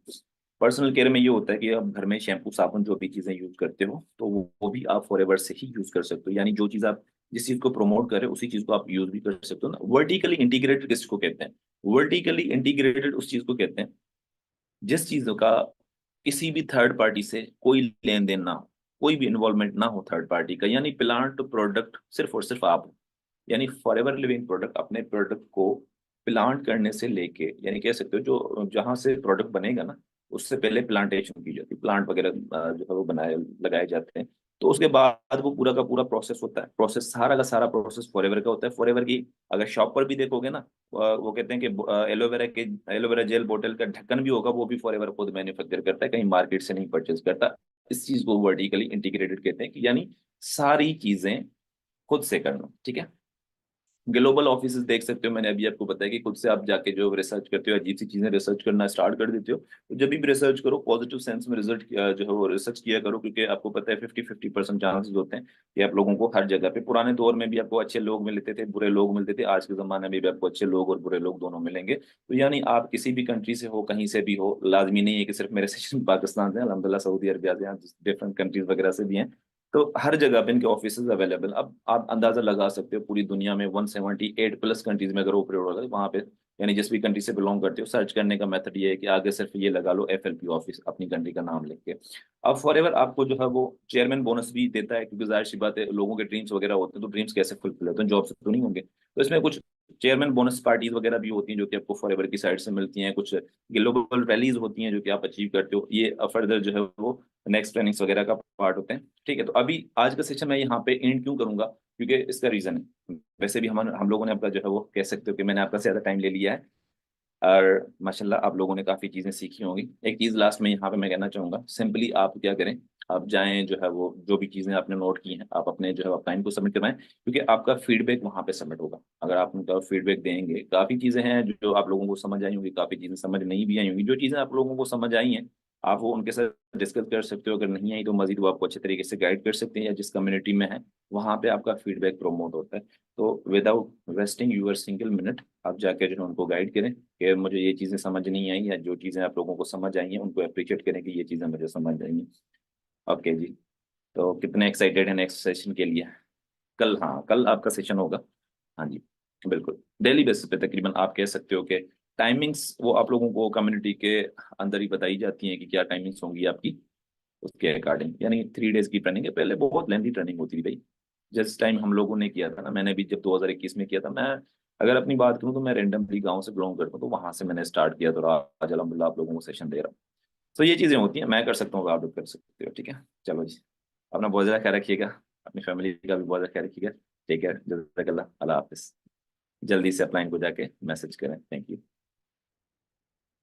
[SPEAKER 2] पर्सनल केयर में ये होता है कि आप घर में शैम्पू साबुन जो भी चीजें यूज करते हो तो वो भी आप फॉरएवर से ही यूज कर सकते हो। यानी जो चीज आप, जिस चीज को प्रमोट कर रहे हो उसी चीज को आप यूज भी कर सकते हो ना। वर्टिकली इंटीग्रेटेड किसको कहते हैं? वर्टिकली इंटीग्रेटेड उस चीज को कहते हैं जिस चीजों का किसी भी थर्ड पार्टी से कोई लेन देन ना हो, कोई भी इन्वॉल्वमेंट ना हो थर्ड पार्टी का, यानी प्लांट प्रोडक्ट सिर्फ और सिर्फ आप हो। यानी फॉरएवर लिविंग प्रोडक्ट अपने प्रोडक्ट को प्लांट करने से लेके, यानी कह सकते हो जो जहां से प्रोडक्ट बनेगा ना उससे पहले प्लांटेशन की जाती है, प्लांट वगैरह जो है वो बनाए लगाए जाते हैं। तो उसके बाद वो पूरा का पूरा प्रोसेस होता है, प्रोसेस सारा का सारा प्रोसेस फॉरएवर का होता है। फॉरएवर की अगर शॉप पर भी देखोगे ना, वो कहते हैं कि एलोवेरा जेल बोतल का ढक्कन भी होगा, वो भी फॉरएवर खुद मैन्युफैक्चर करता है, कहीं मार्केट से नहीं परचेज करता। इस चीज को वर्टिकली इंटीग्रेटेड कहते हैं, कि यानी सारी चीजें खुद से करना, ठीक है। ग्लोबल ऑफिसेज देख सकते हो, मैंने अभी आपको बताया कि खुद से आप जाके जो रिसर्च करते हो, अजीब सी चीजें रिसर्च करना स्टार्ट कर देते हो। तो जब भी रिसर्च करो पॉजिटिव सेंस में रिजल्ट जो है वो रिसर्च किया करो, क्योंकि आपको पता है 50-50% चांसेस होते हैं कि आप लोगों को हर जगह पे, पुराने दौर में भी आपको अच्छे लोग मिलते थे, बुरे लोग मिलते थे, आज के जमाने में भी आपको अच्छे लोग और बुरे लोग दोनों मिलेंगे। तो यानी आप किसी भी कंट्री से हो, कहीं से भी हो, लाजमी नहीं है कि सिर्फ मेरे सेशन पाकिस्तान से, अलहमदिल्ला सऊदी अरबिया से, डिफरेंट कंट्रीज वगैरह से भी हैं। तो हर जगह पे इनके ऑफिस अवेलेबल। अब आप अंदाजा लगा सकते हो, पूरी दुनिया में 178 प्लस कंट्रीज में अगर ऑपरेट हो रहा है वहाँ पे, यानी जिस भी कंट्री से बिलोंग करते हो, सर्च करने का मेथड ये है कि आगे सिर्फ ये लगा लो FLP ऑफिस, अपनी कंट्री का नाम लिख के। अब फॉरएवर आपको जो है वो चेयरमैन बोनस भी देता है, क्योंकि जाहिर सी बात है, लोगों के ड्रीम्स वगैरह होते हैं, तो ड्रीम्स कैसे फुलफिल होते हैं, जॉब से तो नहीं होंगे। तो इसमें कुछ चेयरमैन बोनस पार्टीज वगैरह भी होती हैं जो कि आपको फॉरएवर की साइड से मिलती हैं, कुछ ग्लोबल रैलीज होती हैं जो कि आप अचीव करते हो, ये फर्दर जो है वो नेक्स्ट ट्रेनिंग्स वगैरह का पार्ट होते हैं। ठीक है, तो अभी आज का सेशन मैं यहाँ पे एंड क्यों करूंगा, क्योंकि इसका रीजन है, वैसे भी हम लोगों ने आपका जो है वो कह सकते हो कि मैंने आपका ज्यादा टाइम ले लिया है, और माशाल्लाह आप लोगों ने काफ़ी चीज़ें सीखी होंगी। एक चीज़ लास्ट में यहाँ पे मैं कहना चाहूँगा, सिंपली आप क्या करें, आप जाएं, जो है वो जो भी चीज़ें आपने नोट की हैं, आप अपने जो है टाइम को सबमिट करवाएं, क्योंकि आपका फीडबैक वहाँ पे सबमिट होगा। अगर आप उनका फीडबैक देंगे, काफ़ी चीज़ें हैं जो आप लोगों को समझ आई होंगी, काफ़ी चीज़ें समझ नहीं भी आई होंगी। जो चीज़ें आप लोगों को समझ आई हैं, आप वो उनके साथ डिस्कस कर सकते हो, अगर नहीं आई तो मजीद वो आपको अच्छे तरीके से गाइड कर सकते हैं, या जिस कम्युनिटी में है वहाँ पे आपका फीडबैक प्रमोट होता है। तो without wasting your single minute, आप जाके जो है उनको गाइड करें कि मुझे ये चीज़ें समझ नहीं आई, या जो चीज़ें आप लोगों को समझ आई हैं उनको अप्रिशिएट करें कि ये चीज़ें मुझे समझ आई हैं। ओके जी। तो कितने एक्साइटेड हैं नेक्स्ट सेशन के लिए? कल, हाँ कल आपका सेशन होगा। हाँ जी, बिल्कुल डेली बेसिस पे तकरीबन आप कह सकते हो कि टाइमिंग्स वो आप लोगों को कम्युनिटी के अंदर ही बताई जाती हैं कि क्या टाइमिंग्स होंगी आपकी, उसके अकॉर्डिंग। यानी 3 डेज की ट्रेनिंग है, पहले बहुत लेंथी ट्रेनिंग होती थी भाई। जिस टाइम हम लोगों ने किया था ना, मैंने भी जब 2021 में किया था, मैं अगर अपनी बात करूँ तो मैं रेंडमली गांव से बिलोंग करता हूँ, तो वहां से मैंने स्टार्ट किया, तो आज अलहमदिल्ला आप लोगों को सेशन दे रहा हूँ। तो ये चीजें होती हैं, मैं कर सकता हूँ तो आप लोग कर सकते हो, ठीक है। चलो जी, अपना बहुत ज़्यादा ख्याल रखिएगा, अपनी फैमिली का भी बहुत ज़्यादा ख्याल रखिएगा। टेक केयर, जज़ाकल्लाह, अल्लाह हाफिज़। जल्दी से अपलाइन को जाके मैसेज करें। Thank you.